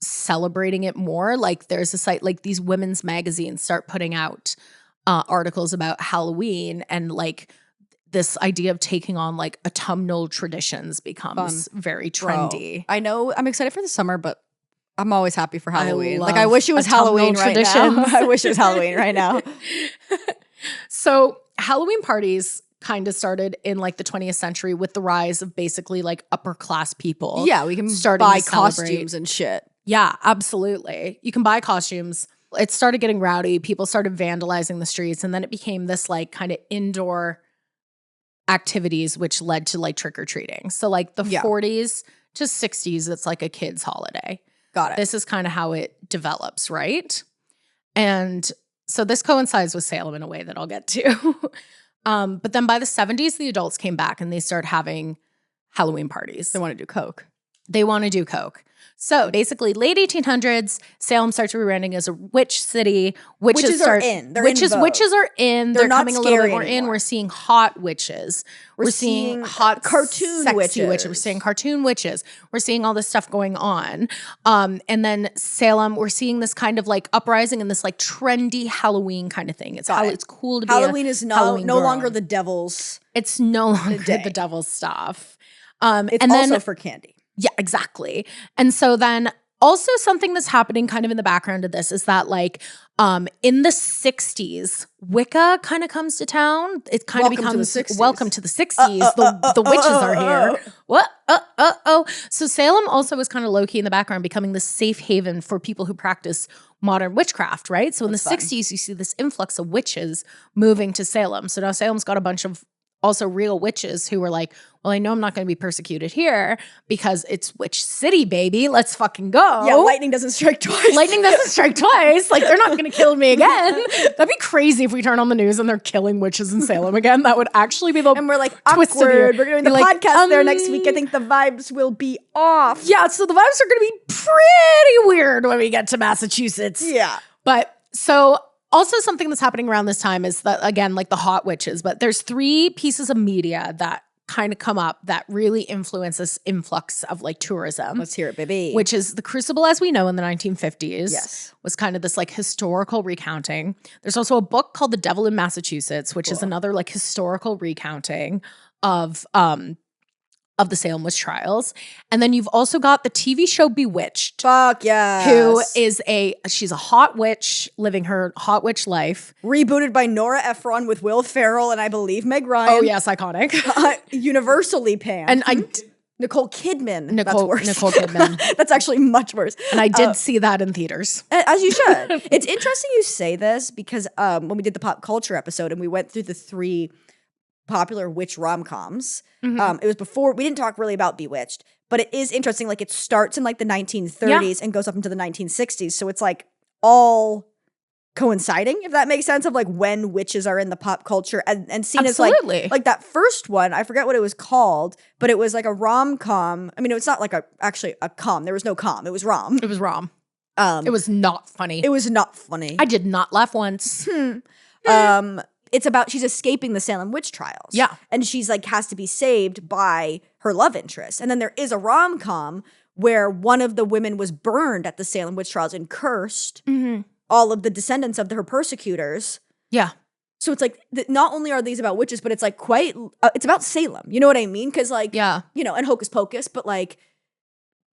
celebrating it more. Like there's a site, like these women's magazines start putting out articles about Halloween, and like this idea of taking on like autumnal traditions becomes very trendy. Bro, I know I'm excited for the summer, but I'm always happy for Halloween. Like I wish it was Halloween right now. I wish it was Halloween right now. So Halloween parties kind of started in like the 20th century with the rise of basically like upper class people. Yeah, we can buy costumes and shit. Yeah, absolutely. You can buy costumes. It started getting rowdy. People started vandalizing the streets, and then it became this like kind of indoor activities, which led to like trick-or-treating. So like the 40s to 60s, it's like a kid's holiday. Got it. This is kind of how it develops, right? And so this coincides with Salem in a way that I'll get to. But then by the 70s, the adults came back and they start having Halloween parties. They want to do coke. They want to do coke. So basically, late 1800s, Salem starts rebranding as a witch city. Witches are in. They're witches, in vogue. witches are in. They're They're not coming a little bit more scary in. anymore. We're seeing hot witches. We're seeing hot cartoon sexy witches. We're seeing cartoon witches. We're seeing all this stuff going on. And then Salem, we're seeing this kind of like uprising and this like trendy Halloween kind of thing. It's cool to be Halloween is no girl. longer the devil's. It's no longer day. the devil's stuff. It's and also then, for candy. yeah, exactly. And so then also something that's happening kind of in the background of this is that like in the 60s, Wicca kind of comes to town. It kind of becomes welcome to the 60s. The witches are here. What? So Salem also was kind of low-key in the background, becoming the safe haven for people who practice modern witchcraft, right? So in the 60s, you see this influx of witches moving to Salem. So now Salem's got a bunch of also real witches who were like, well, I know I'm not going to be persecuted here because it's witch city, baby. Let's fucking go. Yeah, lightning doesn't strike twice. Lightning doesn't strike twice. Like, they're not going to kill me again. That'd be crazy if we turn on the news and they're killing witches in Salem again. That would actually be the and we're like, twist of the year. awkward. We're doing the podcast there next week. I think the vibes will be off. Yeah, so the vibes are going to be pretty weird when we get to Massachusetts. Yeah. But so also something that's happening around this time is that, again, like the hot witches, but there's 3 pieces of media that kind of come up that really influence this influx of like tourism. Let's hear it, baby. Which is The Crucible, as we know, in the 1950s. Yes. Was kind of this like historical recounting. There's also a book called The Devil in Massachusetts, which is another like historical recounting of the Salem witch trials. And then you've also got the TV show Bewitched. Fuck yes. Who is she's a hot witch living her hot witch life. Rebooted by Nora Ephron with Will Ferrell and I believe Meg Ryan. Oh yes, iconic. Universally panned. And Nicole Kidman. That's Nicole worse. Kidman. That's actually much worse. And I did see that in theaters. As you should. It's interesting you say this because when we did the pop culture episode and we went through the 3 popular witch rom-coms. It was before, we didn't talk really about Bewitched, but it is interesting. Like it starts in like the 1930s and goes up into the 1960s. So it's like all coinciding, if that makes sense, of like when witches are in the pop culture and seen Absolutely. as like that first one, I forget what it was called, but it was like a rom-com. I mean, it's not like actually a com. There was no com. It was rom. It was rom. It was not funny. It was not funny. I did not laugh once. It's about she's escaping the Salem witch trials. Yeah. And she's like has to be saved by her love interest. And then there is a rom-com where one of the women was burned at the Salem witch trials and cursed all of the descendants of her persecutors. Yeah. So it's like not only are these about witches, but it's like quite it's about Salem. You know what I mean? Because like, you know, and Hocus Pocus, but like,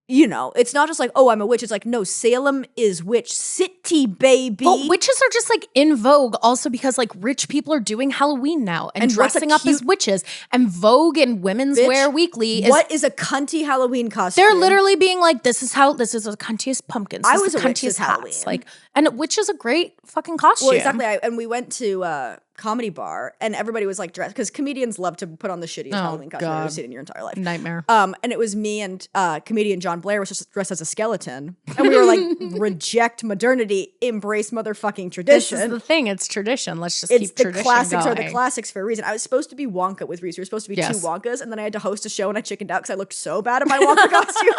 you know, it's not just like, oh, I'm a witch. It's like, no, Salem is witch city, baby. Well, witches are just like in vogue also because like rich people are doing Halloween now and dressing up as witches. And Vogue and Women's Wear Weekly what is a cunty Halloween costume? They're literally being like, this is the cuntiest pumpkins. I was the a witch cuntiest this Halloween. hats. Like, and witch is a great fucking costume. Well, exactly. And we went to Comedy Bar and everybody was like dressed because comedians love to put on the shittiest Halloween costume you've ever seen in your entire life. Nightmare. And it was me and comedian John Blair was just dressed as a skeleton. And we were like, reject modernity, embrace motherfucking tradition. This is the thing. It's tradition. Let's just keep tradition the classics going. are the classics for a reason. I was supposed to be Wonka with Reese. We were supposed to be 2 Yes. Wonkas. And then I had to host a show and I chickened out because I looked so bad in my Wonka costume.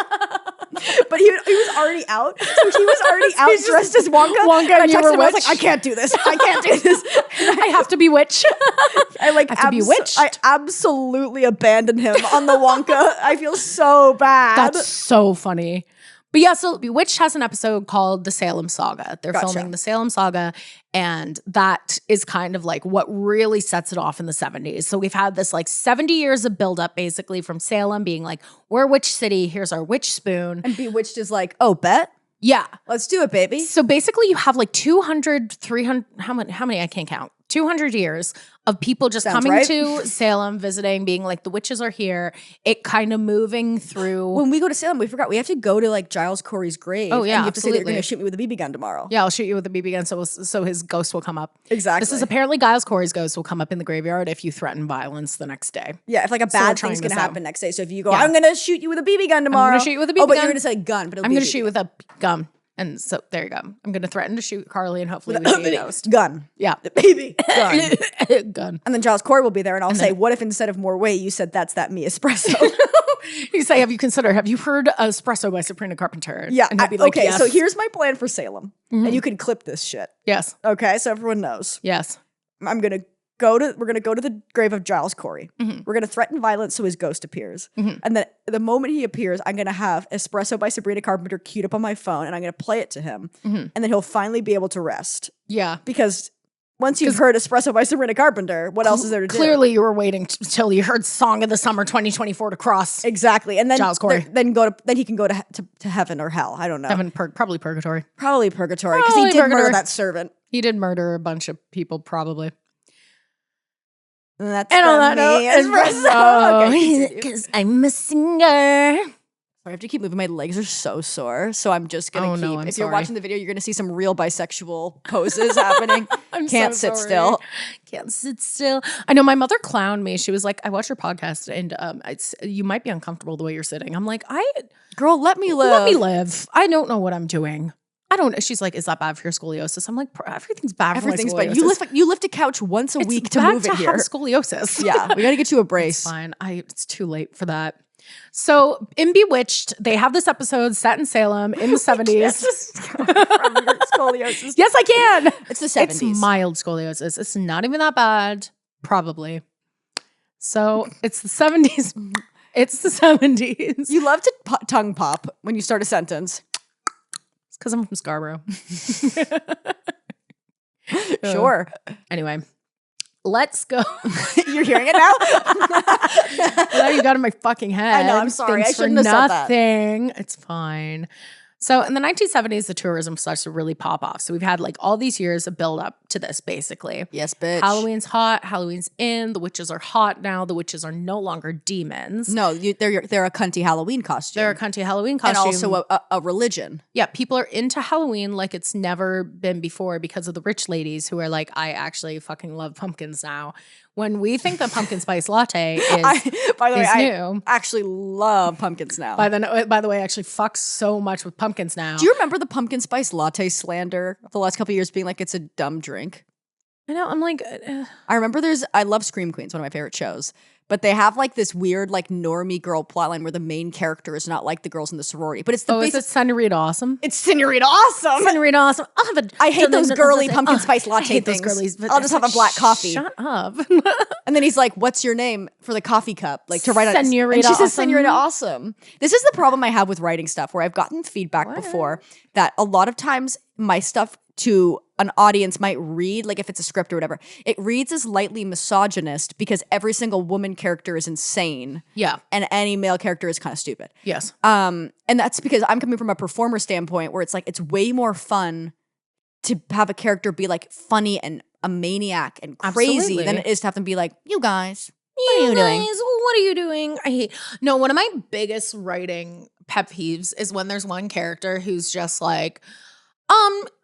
But he was already out. So he was already out dressed as Wonka. Wonka and and you I texted were him, I was witch. like, I can't do this. I can't do this. I have to be witch. I like have to be witched. I absolutely abandoned him on the Wonka. I feel so bad. That's so funny. But yeah, so Bewitched has an episode called The Salem Saga. They're filming The Salem Saga, and that is kind of like what really sets it off in the 70s. So we've had this like 70 years of buildup basically from Salem being like, we're Witch City, here's our witch spoon. And Bewitched is like, oh, bet? Yeah. Let's do it, baby. So basically you have like 200, 300, how many I can't count, 200 years of people just coming to Salem, visiting, being like, the witches are here. It kind of moving through. When we go to Salem, we forgot we have to go to like Giles Corey's grave. Oh, yeah, and you have to say that you're absolutely. going to shoot me with a BB gun tomorrow. Yeah, I'll shoot you with a BB gun so his ghost will come up. Exactly. This is apparently Giles Corey's ghost will come up in the graveyard if you threaten violence the next day. Yeah, if like a So we're bad trying thing's going to this out. happen next day. So if you go, I'm going to should shoot you with a BB gun tomorrow. I'm going to shoot you with a BB gun. Oh, but you're going to say gun, but it'll I'm be going a to shoot BB you with a gun. And so there you go. I'm going to threaten to shoot Carley and hopefully we see a ghost. Gun. Yeah. The baby. Gun. Gun. And then Giles Corey will be there and I'll say, what if instead of more weight, you said that's that me espresso? You say, have you heard Espresso by Sabrina Carpenter? Yeah. And he'll be like, okay, yes. so here's my plan for Salem. And you can clip this shit. Yes. Okay, so everyone knows. Yes. we're gonna go to the grave of Giles Corey. We're gonna threaten violence so his ghost appears. And then the moment he appears, I'm gonna have Espresso by Sabrina Carpenter queued up on my phone and I'm gonna play it to him. And then he'll finally be able to rest. Yeah. Because once you've heard Espresso by Sabrina Carpenter, what else is there to do? Clearly you were waiting till you heard Song of the Summer 2024 to cross. Exactly. And then Giles Corey. then he can go to heaven or hell. I don't know. Heaven, probably purgatory. Probably purgatory because he did murder that servant. He did murder a bunch of people, probably. And that's on that note, Espresso. Because I'm a singer. I have to keep moving. My legs are so sore. So I'm just going to keep. I'm if you're sorry. watching the video, you're going to see some real bisexual poses happening. I'm Can't so sit sorry. still. Can't sit still. I know my mother clowned me. She was like, I watched your podcast and you might be uncomfortable the way you're sitting. I'm like, Girl, let me live. let me live. I don't know what I'm doing. I don't. She's like, is that bad for your scoliosis? I'm like, everything's bad for my Everything's scoliosis. bad. You lift a couch once a week to bad move it to here. have scoliosis. Yeah, we got to get you a brace. It's fine. It's too late for that. So in Bewitched, they have this episode set in Salem in the 70s. Scoliosis. Yes, I can. It's the 70s. It's mild scoliosis. It's not even that bad, So it's the 70s. It's the 70s. You love to tongue pop when you start a sentence. It's because I'm from Scarborough. Sure. Anyway, let's go. You're hearing it now? Now you got in my fucking head. I know, I'm sorry. Thanks I shouldn't have said that. nothing. It's fine. So in the 1970s, the tourism starts to really pop off. So we've had like all these years of build up to this, basically. Yes, bitch. Halloween's hot. Halloween's in. The witches are hot now. The witches are no longer demons. No, they're a cunty Halloween costume. They're a country Halloween costume. And also a religion. Yeah, people are into Halloween like it's never been before because of the rich ladies who are like, I actually fucking love pumpkins now. When we think the pumpkin spice latte is, by the way, new. I actually love pumpkins now. By the way, I actually fuck so much with pumpkins now. Do you remember the pumpkin spice latte slander the last couple of years being like it's a dumb drink? I know. I'm like, I remember I love Scream Queens, one of my favorite shows. But they have like this weird like normie girl plotline where the main character is not like the girls in the sorority. But it's the is it Senorita Awesome? It's Senorita Awesome. Senorita Awesome. I hate those girly pumpkin spice latte I hate things. those girlies. But I'll just have a black coffee. Shut up. And then he's like, "What's your name for the coffee cup?" Like to write on. Senorita And she says, Awesome. "Senorita Awesome." This is the problem I have with writing stuff, where I've gotten feedback before that a lot of times my stuff to an audience might read, like if it's a script or whatever, it reads as lightly misogynist because every single woman character is insane. Yeah. And any male character is kind of stupid. Yes. And that's because I'm coming from a performer standpoint where it's like it's way more fun to have a character be like funny and a maniac and crazy Absolutely. than it is to have them be like, you guys, what are you doing? What are you doing? I hate. No, one of my biggest writing pet peeves is when there's one character who's just like,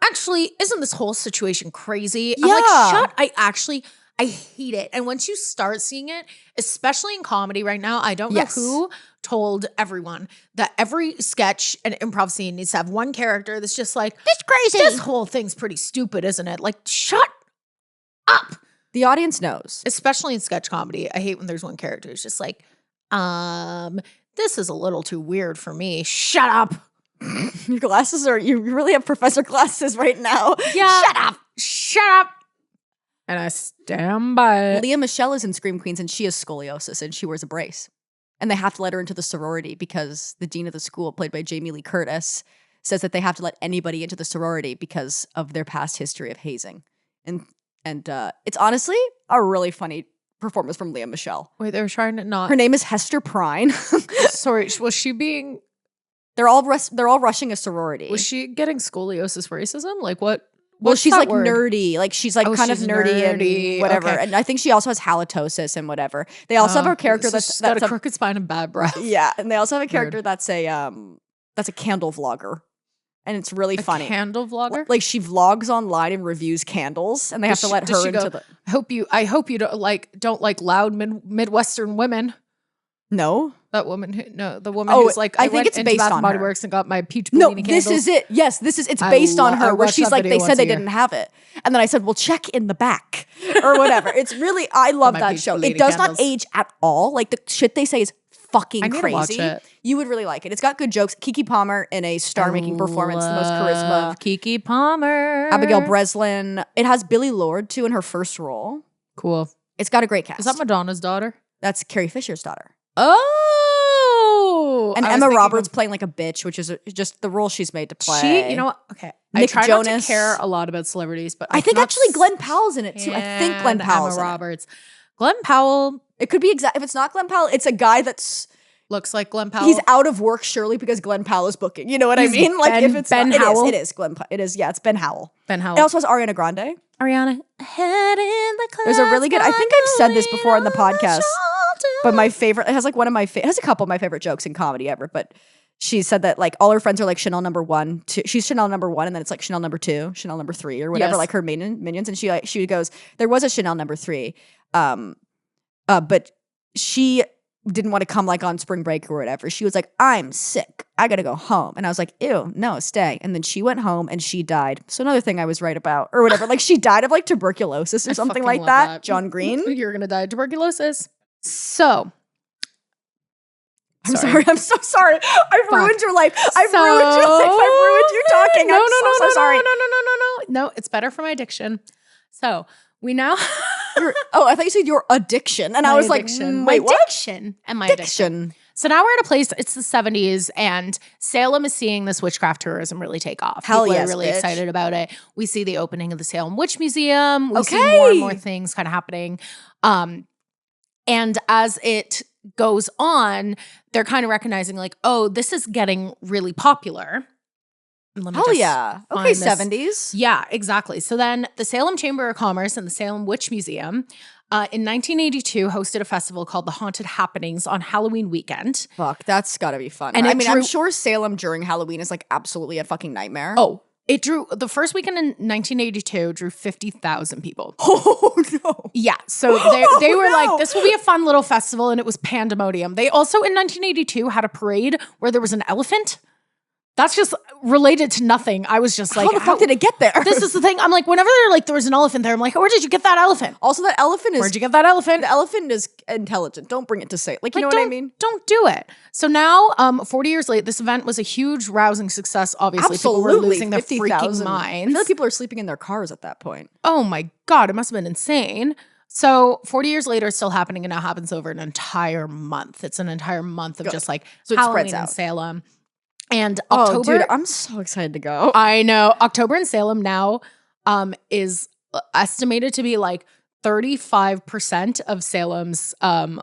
actually, isn't this whole situation crazy? I'm like, I hate it. And once you start seeing it, especially in comedy right now, I don't know who told everyone that every sketch and improv scene needs to have one character that's just like, It's crazy. this whole thing's pretty stupid, isn't it? Like, shut up. The audience knows. Especially in sketch comedy. I hate when there's one character who's just like, this is a little too weird for me. Shut up. Your glasses you really have professor glasses right now. Yeah. Shut up. Shut up. And I stand by it. Leah Michelle is in Scream Queens and she has scoliosis and she wears a brace. And they have to let her into the sorority because the dean of the school, played by Jamie Lee Curtis, says that they have to let anybody into the sorority because of their past history of hazing. And it's honestly a really funny performance from Leah Michelle. Wait, they were trying to not. Her name is Hester Prynne. Sorry, was she being. They're all rushing a sorority. Was she getting scoliosis racism? Like what? Well, what's she's that like word? nerdy. Like she's like kind of she's nerdy nerdy. and whatever. Okay. And I think she also has halitosis and whatever. They also have a character So that's she's got a crooked spine and bad breath. yeah, and they also have a character that's a candle vlogger. And it's really funny. Candle vlogger? Like she vlogs online and reviews candles, and they have to let her into the. I hope you don't like loud Midwestern women. No, That woman who's like, I think it's based Bath on Body her. Works and got my peach No, Bellini this candles. is it. Yes, it's based on her, where she's like, they said they year. didn't have it. And then I said, well, check in the back or whatever. It's really, I love that show. Bellini It does candles. not age at all. Like the shit they say is fucking I need crazy. to watch it. You would really like it. It's got good jokes. Keke Palmer in a star-making performance, the most charisma. Keke Palmer. Abigail Breslin. It has Billie Lourd too in her first role. Cool. It's got a great cast. Is that Madonna's daughter? That's Carrie Fisher's daughter. Oh. And Emma Roberts playing like a bitch, which is just the role she's made to play. She, you know what? Okay. I Nick try Jonas. not to care a lot about celebrities, but I think actually Glenn Powell's in it too. I think Glenn Powell's Emma in it. Roberts. Glenn Powell It could be if it's not Glenn Powell, it's a guy that's looks like Glenn Powell. he's out of work surely because Glenn Powell is booking. You know what I mean? Like Ben- if it's Ben not, Howell? it is Glenn. It is. Yeah, it's Ben Howell. Ben Howell. It also has Ariana Grande. Ariana. Head in the clouds. There's a really good. I think I've said this before on the podcast, but my favorite. It has like it has a couple of my favorite jokes in comedy ever. But she said that like all her friends are like Chanel number 1. She's Chanel number 1, and then it's like Chanel number 2, Chanel number 3, or whatever. Yes. Like her minions, and she goes, there was a Chanel number 3, but she didn't want to come like on spring break or whatever. She was like, I'm sick. I got to go home. And I was like, ew, no, stay. And then she went home and she died. So another thing I was right about or whatever. Like she died of like tuberculosis or something like that. John Green. You're going to die of tuberculosis. So. I'm sorry. I'm so sorry. I've ruined your life. I've ruined your life. I've ruined you talking. No, I'm so sorry. No, it's better for my addiction. So we now. I thought you said your addiction. And I was addiction. like, wait, what? Addiction and my addiction. So now we're at a place, it's the 70s, and Salem is seeing this witchcraft tourism really take off. Hell People yes, are really bitch. excited about it. We see the opening of the Salem Witch Museum. We see Okay. more and more things kind of happening. And as it goes on, they're kind of recognizing like, oh, this is getting really popular. Let me Hell just yeah. find Okay, this. 70s. Yeah, exactly. So then the Salem Chamber of Commerce and the Salem Witch Museum in 1982 hosted a festival called the Haunted Happenings on Halloween weekend. Fuck, that's gotta be fun. And I it mean, drew- I'm sure Salem during Halloween is like absolutely a fucking nightmare. Oh, it drew the first weekend in 1982 drew 50,000 people. Oh no. Yeah, so they were like, this will be a fun little festival, and it was pandemonium. They also in 1982 had a parade where there was an elephant. That's just related to nothing. I was just like, how the fuck did it get there? This is the thing. I'm like, whenever they're like, there was an elephant there, I'm like, where did you get that elephant? Also, that elephant is. Where'd you get that elephant? The elephant is intelligent. Don't bring it to say. Like, you know what I mean? Don't do it. So now, 40 years later, this event was a huge rousing success. Obviously, people were losing their 50,000. freaking minds. I feel like people are sleeping in their cars at that point. Oh my God, it must have been insane. So 40 years later, it's still happening, and now happens over an entire month. It's an entire month of just like So it Halloween spreads in out. Salem. And October, dude, I'm so excited to go. I know. October in Salem now is estimated to be like 35% of Salem's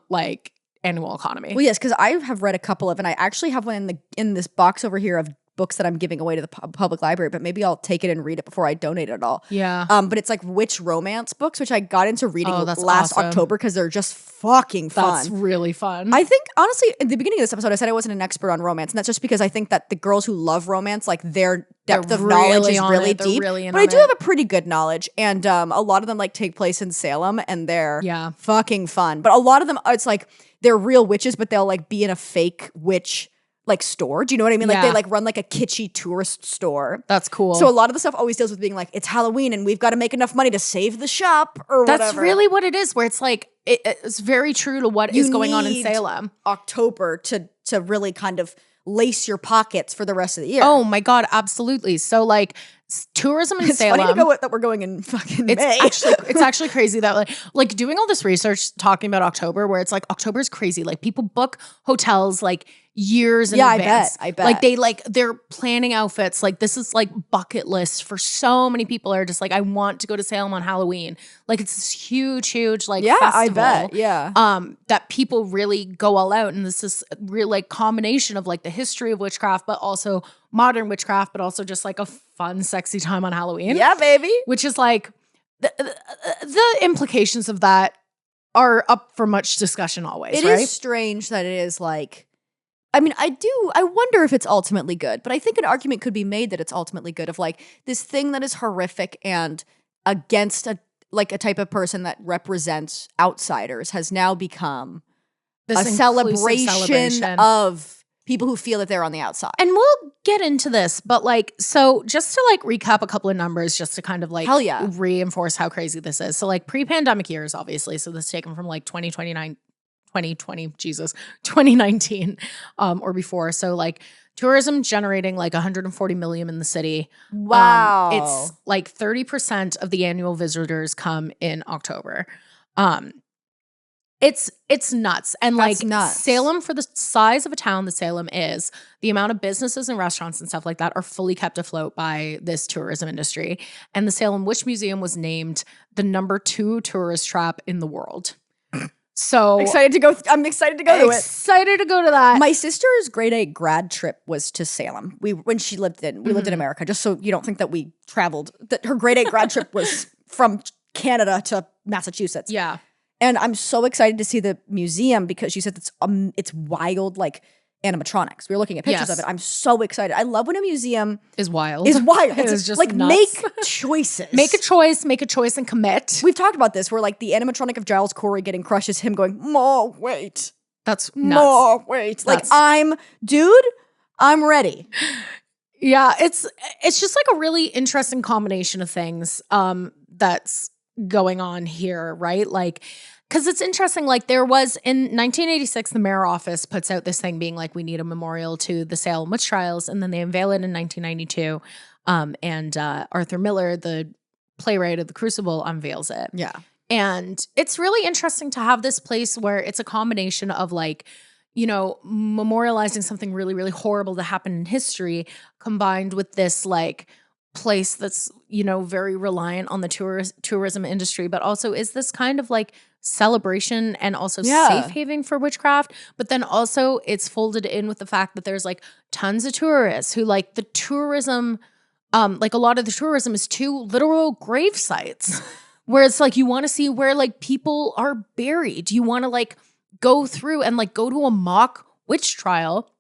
like annual economy. Well, yes, because I have read a couple of, and I actually have one in this box over here of books that I'm giving away to the public library, but maybe I'll take it and read it before I donate it all. Yeah. But it's like witch romance books, which I got into reading that's last awesome. October because they're just fucking fun. That's really fun. I think, honestly, at the beginning of this episode, I said I wasn't an expert on romance. And that's just because I think that the girls who love romance, like their depth of knowledge is really deep. But I do have a pretty good knowledge. And a lot of them like take place in Salem and they're fucking fun. But a lot of them, it's like they're real witches, but they'll like be in a fake witch like store. Do you know what I mean? Like they like run like a kitschy tourist store. That's cool. So a lot of the stuff always deals with being like, it's Halloween and we've got to make enough money to save the shop or whatever. That's really what it is, where it's like, it's very true to what is going on in Salem. October to really kind of lace your pockets for the rest of the year. Oh my God, absolutely. So like tourism in Salem. It's funny that we're going in fucking May. It's actually crazy that like doing all this research talking about October, where it's like October is crazy. Like people book hotels like years in advance. I bet. Like they're planning outfits. Like this is like bucket list for so many people are just like, I want to go to Salem on Halloween. Like it's this huge like festival. I bet. Yeah. That people really go all out. And this is real like combination of like the history of witchcraft, but also modern witchcraft, but also just like a fun, sexy time on Halloween. Yeah, baby. Which is like the implications of that are up for much discussion always, It right? is strange that it is like, I mean, I wonder if it's ultimately good, but I think an argument could be made that it's ultimately good of like this thing that is horrific and against a type of person that represents outsiders has now become a celebration of people who feel that they're on the outside. And we'll get into this, but like, so just to like recap a couple of numbers, just to kind of like reinforce how crazy this is. So like pre-pandemic years, obviously. So this is taken from like 2019, or before. So like tourism generating like 140 million in the city. Wow. It's like 30% of the annual visitors come in October. It's nuts. And That's like nuts. Salem, for the size of a town that Salem is, the amount of businesses and restaurants and stuff like that are fully kept afloat by this tourism industry. And the Salem Witch Museum was named the #2 tourist trap in the world. So I'm excited to go to it. Excited to go to that. My sister's grade 8 grad trip was to Salem. When she lived in America, just so you don't think that we traveled. That her grade 8 grad trip was from Canada to Massachusetts. Yeah. And I'm so excited to see the museum because she said it's wild, like animatronics. We were looking at pictures of it. I'm so excited. I love when a museum is wild. It's just like nuts. make choices. Make a choice and commit. We've talked about this where like the animatronic of Giles Corey getting crushed is him going, more weight. That's nuts. More weight. Like I'm ready. Yeah, it's just like a really interesting combination of things that's going on here, right? Like, because it's interesting, like there was in 1986, the mayor office puts out this thing being like, we need a memorial to the Salem witch trials. And then they unveil it in 1992. And Arthur Miller, the playwright of The Crucible, unveils it. Yeah. And it's really interesting to have this place where it's a combination of like, you know, memorializing something really, really horrible that happened in history combined with this like place that's, you know, very reliant on the tourism industry, but also is this kind of like celebration and also safe haven for witchcraft. But then also it's folded in with the fact that there's like tons of tourists who like the tourism, like a lot of the tourism is to literal grave sites where it's like you want to see where like people are buried. You want to like go through and like go to a mock witch trial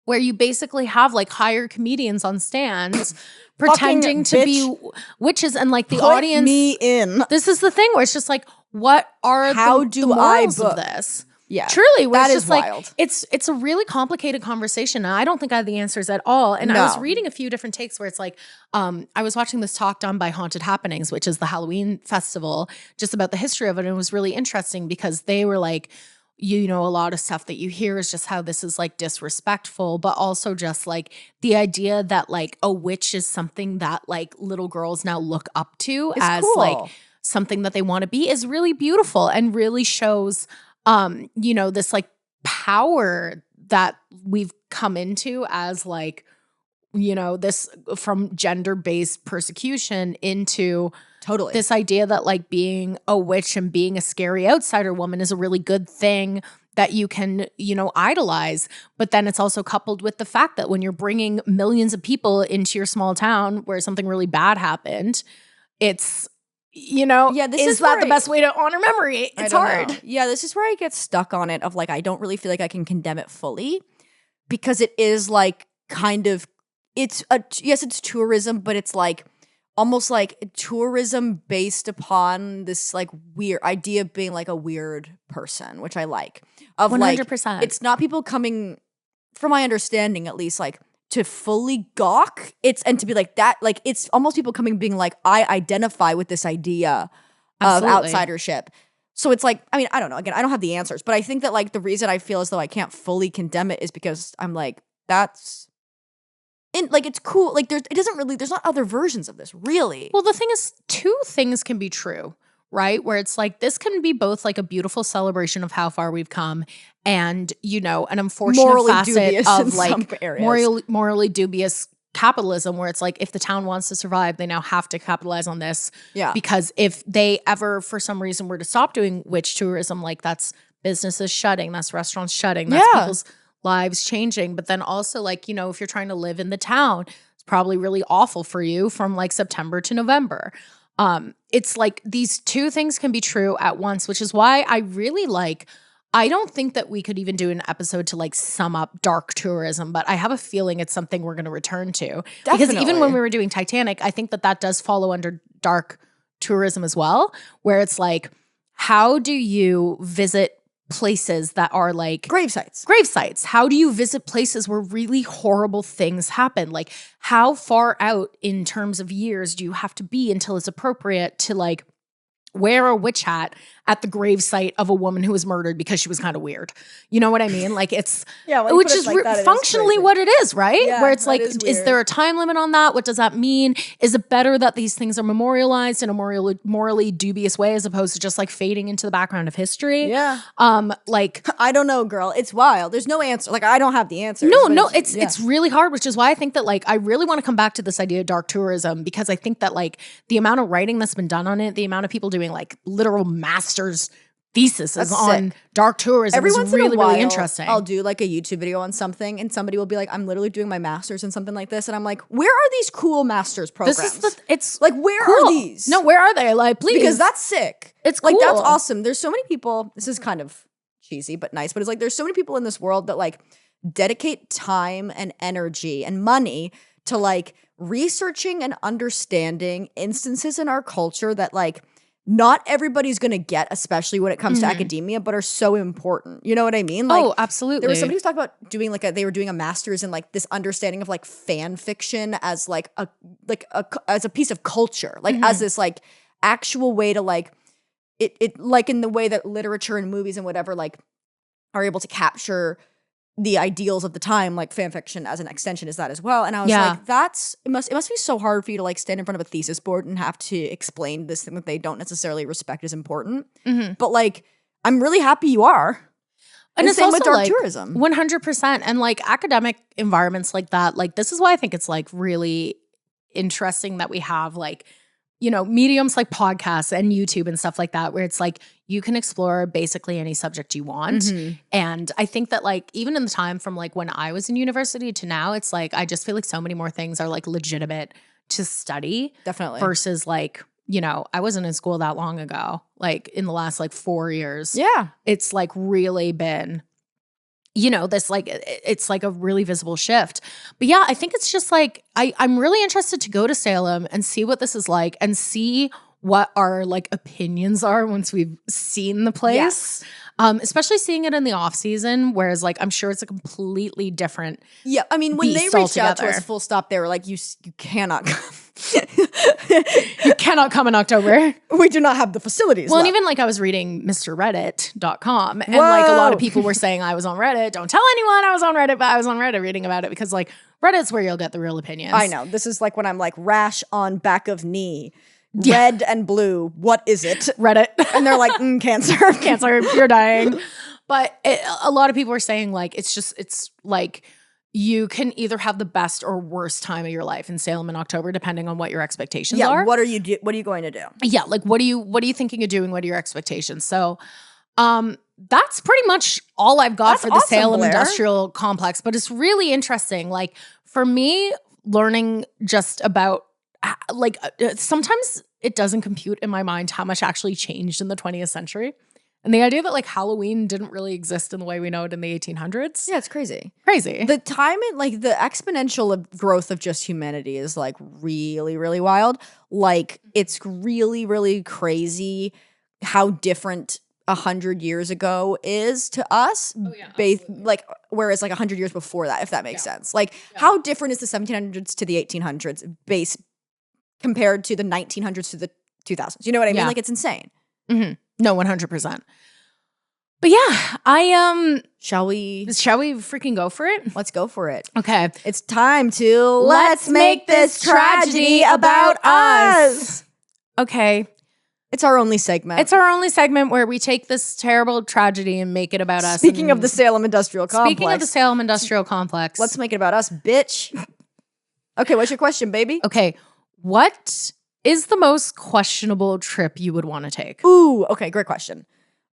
where you basically have like hired comedians on stands pretending to be witches, and like the audience. Me in. This is the thing where it's just like, what are the morals of this? Yeah, truly, where that it's is just wild. Like it's a really complicated conversation, and I don't think I have the answers at all. And I was reading a few different takes where it's like, I was watching this talk done by Haunted Happenings, which is the Halloween festival, just about the history of it, and it was really interesting because they were like, you know, a lot of stuff that you hear is just how this is like disrespectful, but also just like the idea that like a witch is something that like little girls now look up to as like something that they want to be is really beautiful and really shows, you know, this like power that we've come into as like, you know, this from gender-based persecution into this idea that like being a witch and being a scary outsider woman is a really good thing that you can, you know, idolize. But then it's also coupled with the fact that when you're bringing millions of people into your small town where something really bad happened, it's, you know, is that the best way to honor memory? It's hard. Know. Yeah, this is where I get stuck on it of like, I don't really feel like I can condemn it fully because it is like kind of, it's tourism, but it's like almost like tourism based upon this like weird idea of being like a weird person, which I like. Of 100%. Like, it's not people coming, from my understanding at least, like to fully gawk. And to be like that, like it's almost people coming being like, I identify with this idea of outsidership. So it's like, I mean, I don't know. Again, I don't have the answers, but I think that like the reason I feel as though I can't fully condemn it is because I'm like, that's. And like it's cool. Like there's not other versions of this, really. Well, the thing is, two things can be true, right? Where it's like this can be both like a beautiful celebration of how far we've come, and you know, an unfortunate facet of like morally dubious capitalism, where it's like if the town wants to survive, they now have to capitalize on this. Yeah. Because if they ever, for some reason, were to stop doing witch tourism, like that's businesses shutting, that's restaurants shutting, that's people's lives changing. But then also like, you know, if you're trying to live in the town, it's probably really awful for you from like September to November. It's like these two things can be true at once, which is why I really like, I don't think that we could even do an episode to like sum up dark tourism, but I have a feeling it's something we're going to return to. Definitely. Because even when we were doing Titanic, I think that does follow under dark tourism as well, where it's like, how do you visit places that are like grave sites. How do you visit places where really horrible things happen? Like, how far out in terms of years do you have to be until it's appropriate to like wear a witch hat at the gravesite of a woman who was murdered because she was kind of weird? You know what I mean? Like it's, which is like that, functionally what it is, right? Yeah, where it's like, is there a time limit on that? What does that mean? Is it better that these things are memorialized in a morally dubious way as opposed to just like fading into the background of history? Yeah. Like I don't know, girl. It's wild. There's no answer. Like I don't have the answer. No, it's really hard, which is why I think that like I really want to come back to this idea of dark tourism, because I think that like the amount of writing that's been done on it, the amount of people doing like literal master's theses on dark tourism is really, really interesting. I'll do like a YouTube video on something and somebody will be like, I'm literally doing my master's in something like this. And I'm like, where are these cool master's programs? It's like, where cool. are these? No, where are they? Like, please. Because that's sick. It's like, cool. that's awesome. There's so many people, this is kind of cheesy, but nice, but it's like, there's so many people in this world that like dedicate time and energy and money to like researching and understanding instances in our culture that like not everybody's going to get, especially when it comes to academia, but are so important. You know what I mean? Like, oh, absolutely. There was somebody who's talking about doing like they were doing a master's in like this understanding of like fan fiction as like as a piece of culture, like as this like actual way to like it like in the way that literature and movies and whatever like are able to capture the ideals of the time, like fan fiction as an extension is that as well. And I was like, it must be so hard for you to like stand in front of a thesis board and have to explain this thing that they don't necessarily respect as important. But like, I'm really happy you are. And it's same also with dark like tourism. 100%. And like academic environments like that, like this is why I think it's like really interesting that we have like, you know, mediums like podcasts and YouTube and stuff like that, where it's like you can explore basically any subject you want. And I think that like even in the time from like when I was in university to now, it's like I just feel like so many more things are like legitimate to study. Definitely. Versus like, you know, I wasn't in school that long ago, like in the last like 4 years. Yeah. It's like really been, you know, this like, it's like a really visible shift. But yeah, I think it's just like, I'm really interested to go to Salem and see what this is like and see what our like opinions are once we've seen the place. Yes. Especially seeing it in the off season, whereas like I'm sure it's a completely different. Yeah, I mean, when they reached out to us, full stop, they were like, "You cannot come. You cannot come in October. We do not have the facilities." Well, left. and even like I was reading MrReddit.com and like a lot of people were saying I was on Reddit. Don't tell anyone I was on Reddit, but I was on Reddit reading about it because like Reddit's where you'll get the real opinions. I know. This is like when I'm like rash on back of knee. Red and blue. What is it? Reddit. And they're like, cancer. Cancer, you're dying. But a lot of people are saying like, it's like you can either have the best or worst time of your life in Salem in October, depending on what your expectations are. What are you going to do? Yeah. Like, what are you thinking of doing? What are your expectations? So, that's pretty much all I've got for the awesome, Salem Blair. Industrial Complex. But it's really interesting. Like for me, learning just about like sometimes it doesn't compute in my mind how much actually changed in the 20th century. And the idea that like Halloween didn't really exist in the way we know it in the 1800s. Yeah, it's crazy. Crazy. The time it like the exponential growth of just humanity is like really, really wild. Like it's really, really crazy how different 100 years ago is to us. Oh, yeah, like whereas like 100 years before that, if that makes sense. Like how different is the 1700s to the 1800s base compared to the 1900s to the 2000s? You know what I mean? Like it's insane. No, 100%. But yeah, shall we freaking go for it? Let's go for it. Okay. It's time to let's make this tragedy about us. Okay. It's our only segment. It's our only segment where we take this terrible tragedy and make it about us. Speaking of the Salem Industrial Complex. Speaking of the Salem Industrial Complex. Let's make it about us, bitch. Okay, what's your question, baby? Okay. What is the most questionable trip you would want to take? Ooh, okay, great question.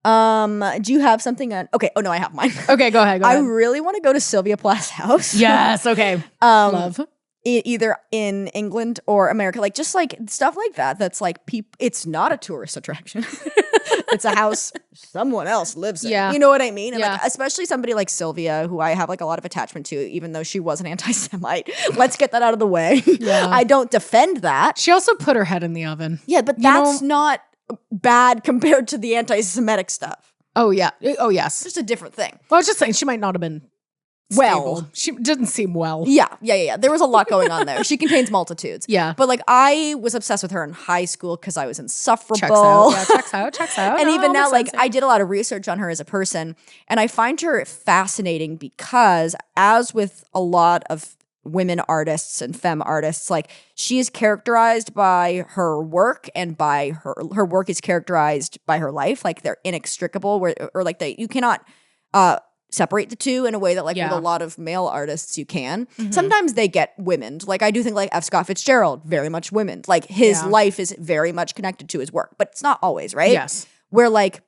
Do you have something on? Okay, oh no, I have mine. Okay, go ahead. I really want to go to Sylvia Plath's house. Yes, okay. Love. Either in England or America, like just like stuff like that. That's like it's not a tourist attraction. It's a house someone else lives in. Yeah. You know what I mean? And like, especially somebody like Sylvia, who I have like a lot of attachment to, even though she was an anti-Semite. Let's get that out of the way. Yeah. I don't defend that. She also put her head in the oven. Yeah, but that's not bad compared to the anti-Semitic stuff. Oh, yeah. Oh, yes. It's just a different thing. Well, I was just saying she might not have been stable. She didn't seem well. Yeah. There was a lot going on there. She contains multitudes. Yeah. But like I was obsessed with her in high school because I was insufferable. Checks out. And even now, like I did a lot of research on her as a person, and I find her fascinating because, as with a lot of women artists and femme artists, like she is characterized by her work, and by her work is characterized by her life. Like they're inextricable, or like you cannot separate the two in a way that like with a lot of male artists you can. Sometimes they get womened. Like I do think like F. Scott Fitzgerald, very much womened. Like his life is very much connected to his work, but it's not always, right? Yes. Where like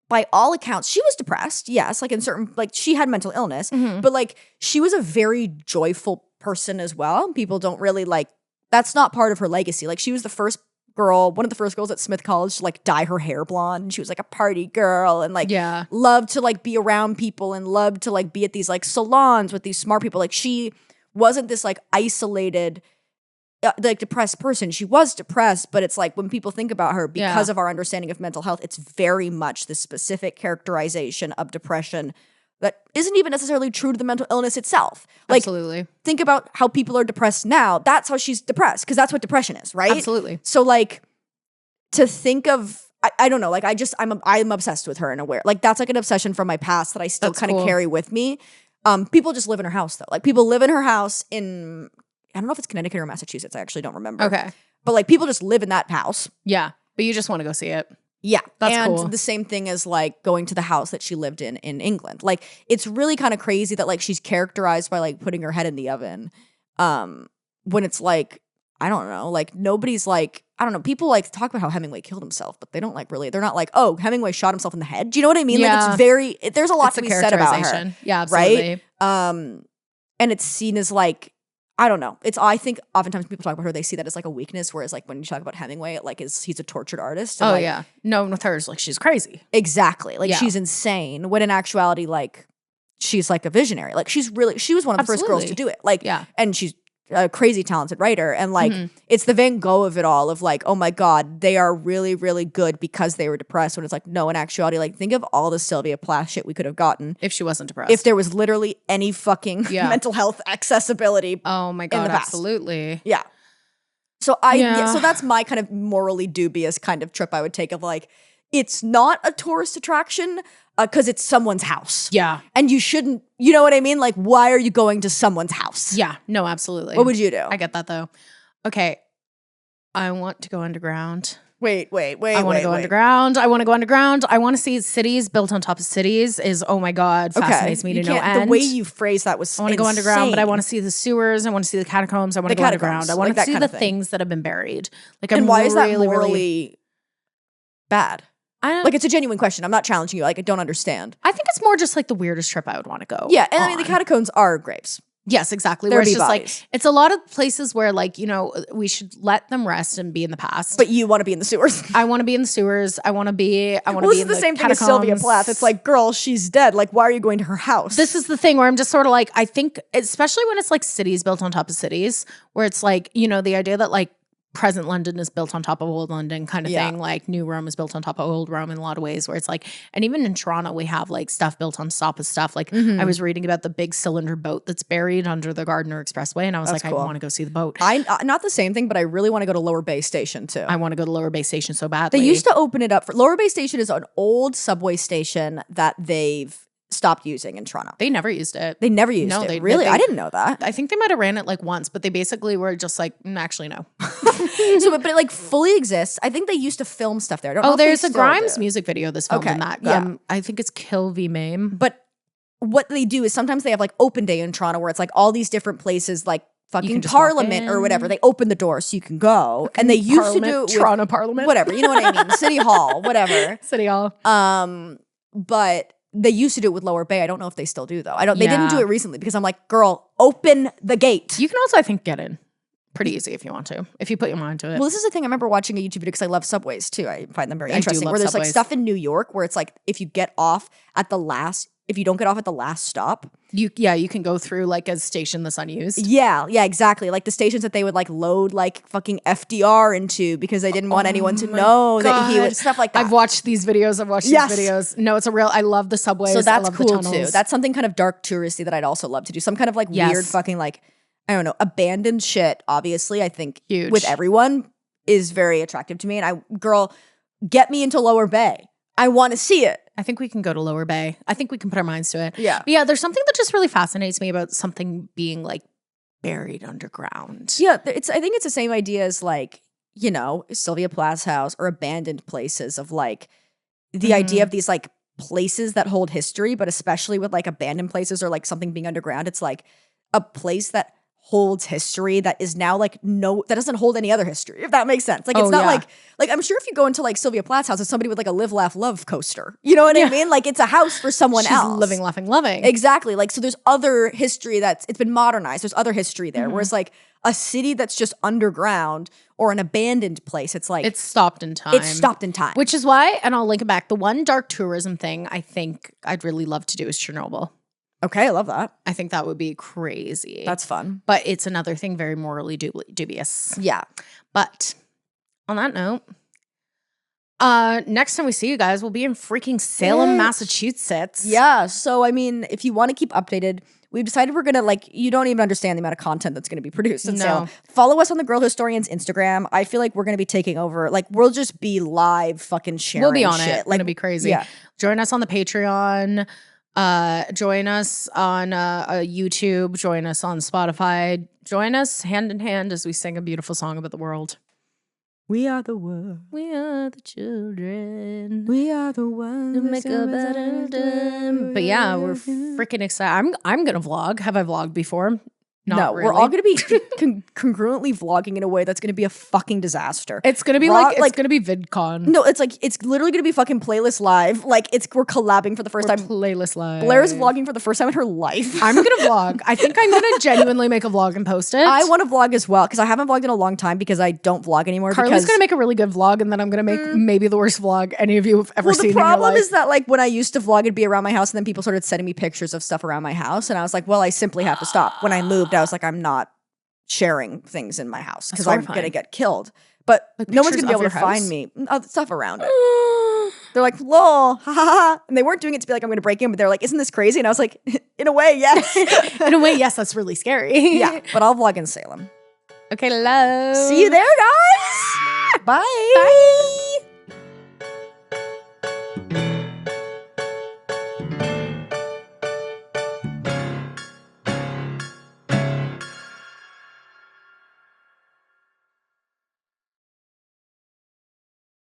by all accounts, she was depressed. Yes, like in certain, like she had mental illness, but like she was a very joyful person as well. People don't really like, that's not part of her legacy. Like she was one of the first girls at Smith College to like dye her hair blonde, and she was like a party girl and like loved to like be around people and loved to like be at these like salons with these smart people. Like she wasn't this like isolated like depressed person. She was depressed, but it's like when people think about her, because of our understanding of mental health, it's very much this specific characterization of depression that isn't even necessarily true to the mental illness itself. Like, absolutely. Think about how people are depressed now. That's how she's depressed, because that's what depression is, right? Absolutely. So like to think of, I don't know, like I'm obsessed with her in a way. Like that's like an obsession from my past that I still kind of carry with me. People just live in her house though. Like people live in her house in, I don't know if it's Connecticut or Massachusetts. I actually don't remember. Okay. But like people just live in that house. Yeah. But you just want to go see it. Yeah. That's and cool. The same thing as like going to the house that she lived in England. Like it's really kind of crazy that like she's characterized by like putting her head in the oven. When it's like, I don't know, like nobody's like, I don't know, people like talk about how Hemingway killed himself, but they don't like really, they're not like, oh, Hemingway shot himself in the head. Do you know what I mean? Yeah. Like it's very, there's a lot to be said about her. Yeah, absolutely. Right? And it's seen as like, I don't know. I think oftentimes people talk about her, they see that as like a weakness, whereas like when you talk about Hemingway, it like he's a tortured artist. Oh like, yeah. No one with her is like, she's crazy. Exactly. Like she's insane. When in actuality, like she's like a visionary. Like she was one of the first girls to do it. Like, and she's a crazy talented writer. And like, it's the Van Gogh of it all of like, oh my God, they are really, really good because they were depressed. When it's like, no, in actuality, like think of all the Sylvia Plath shit we could have gotten. If she wasn't depressed. If there was literally any fucking mental health accessibility. Oh my God, absolutely. Yeah. So so that's my kind of morally dubious kind of trip I would take of like, it's not a tourist attraction because it's someone's house. Yeah. And you shouldn't, you know what I mean? Like, why are you going to someone's house? Yeah. No, absolutely. What would you do? I get that though. Okay. I want to go underground. Wait. I want to go underground. I want to see cities built on top of cities oh my God, fascinates me to no end. The way you phrased that was I want to go underground, but I want to see the sewers. I want to see the catacombs. I want to go underground. I want to see the things that have been buried. Like, and why is that morally bad? Like, it's a genuine question. I'm not challenging you. Like, I don't understand. I think it's more just like the weirdest trip I would want to go. Yeah, and I mean, the catacombs are graves. Yes, exactly. Where it's just bodies. Like, it's a lot of places where like, you know, we should let them rest and be in the past. But you want to be in the sewers. I want to be in the sewers. I want to be in this is the same thing as Sylvia Plath. It's like, girl, she's dead. Like, why are you going to her house? This is the thing where I'm just sort of like, I think, especially when it's like cities built on top of cities, where it's like, you know, the idea that like present London is built on top of old London kind of thing. Like New Rome is built on top of old Rome in a lot of ways, where it's like, and even in Toronto, we have like stuff built on top of stuff. Like I was reading about the big cylinder boat that's buried under the Gardiner Expressway. And I was like, cool. I want to go see the boat. Not the same thing, but I really want to go to Lower Bay Station too. I want to go to Lower Bay Station so badly. They used to open it up for Lower Bay Station is an old subway station that they've stopped using in Toronto. They never used it. They never used it. Really? I didn't know that. I think they might have ran it like once, but they basically were just like, actually, no. But it like fully exists. I think they used to film stuff there. I don't know there's a Grimes music video that's filmed in that. I think it's Kill v. Mame. But what they do is sometimes they have like open day in Toronto where it's like all these different places like fucking Parliament or whatever. They open the door so you can go. And they used to do it with Toronto Parliament. Whatever. You know what I mean? City Hall, whatever. City Hall. But they used to do it with Lower Bay. I don't know if they still do though. They didn't do it recently because I'm like, girl, open the gate. You can also, I think, get in pretty easy if you want to, if you put your mind to it. Well, this is the thing. I remember watching a YouTube video because I love subways too. I find them very interesting. I do love where there's subways. like stuff in New York where it's like if you get off at the last if you don't get off at the last stop. You can go through like a station that's unused. Yeah, exactly. Like the stations that they would like load like fucking FDR into because they didn't want anyone to know that he was stuff like that. I've watched these videos. These videos. No, it's a real. I love the subways. So that's I love cool the tunnels. too. That's something kind of dark touristy that I'd also love to do. Some kind of like weird fucking like, I don't know, abandoned shit. Obviously, I think huge with everyone is very attractive to me. And get me into Lower Bay. I want to see it. I think we can go to Lower Bay. I think we can put our minds to it. Yeah. But yeah, there's something that just really fascinates me about something being like buried underground. Yeah, I think it's the same idea as like, you know, Sylvia Plath's house or abandoned places of like the idea of these like places that hold history, but especially with like abandoned places or like something being underground, it's like a place that holds history that is now like that doesn't hold any other history, if that makes sense. Like it's not like I'm sure if you go into like Sylvia Plath's house, it's somebody with like a live, laugh, love coaster. You know what I mean? Like it's a house for someone else. Living, laughing, loving. Exactly. Like so there's other history it's been modernized. There's other history there. Whereas like a city that's just underground or an abandoned place, it's like it's stopped in time. It's stopped in time. Which is why, and I'll link it back, the one dark tourism thing I think I'd really love to do is Chernobyl. Okay, I love that. I think that would be crazy. That's fun. But it's another thing very morally dubious. Yeah. But on that note, next time we see you guys, we'll be in freaking Salem, Massachusetts. Yeah. So, I mean, if you want to keep updated, we've decided we're going to like, you don't even understand the amount of content that's going to be produced in Salem. Follow us on the Girl Historians Instagram. I feel like we're going to be taking over. Like, we'll just be live fucking sharing We'll be on shit. it. Like, it'll be crazy. Yeah. Join us on the Patreon. Join us on YouTube, join us on Spotify, join us hand in hand as we sing a beautiful song about the world. We are the world. We are the children. We are the ones to make a better day. But yeah, we're freaking excited. I'm gonna vlog. Have I vlogged before? Not really. We're all going to be congruently vlogging in a way that's going to be a fucking disaster. It's going to be it's going to be VidCon. No, it's like, it's literally going to be fucking Playlist Live. Like, we're collabing for the first time. Playlist Live. Blair's vlogging for the first time in her life. I'm going to vlog. I think I'm going to genuinely make a vlog and post it. I want to vlog as well, because I haven't vlogged in a long time because I don't vlog anymore. Carly's going to make a really good vlog, and then I'm going to make maybe the worst vlog any of you have ever seen in your life. The problem is that, like, when I used to vlog, it'd be around my house, and then people started sending me pictures of stuff around my house, and I was like, well, I simply have to stop. When I moved, I was like, I'm not sharing things in my house because I'm going to get killed. But like no one's going to be able to find me. Stuff around it. They're like, lol, ha ha ha. And they weren't doing it to be like, I'm going to break in, but they're like, isn't this crazy? And I was like, in a way, yes. In a way, yes, that's really scary. Yeah, but I'll vlog in Salem. Okay, love. See you there, guys. Bye. Bye.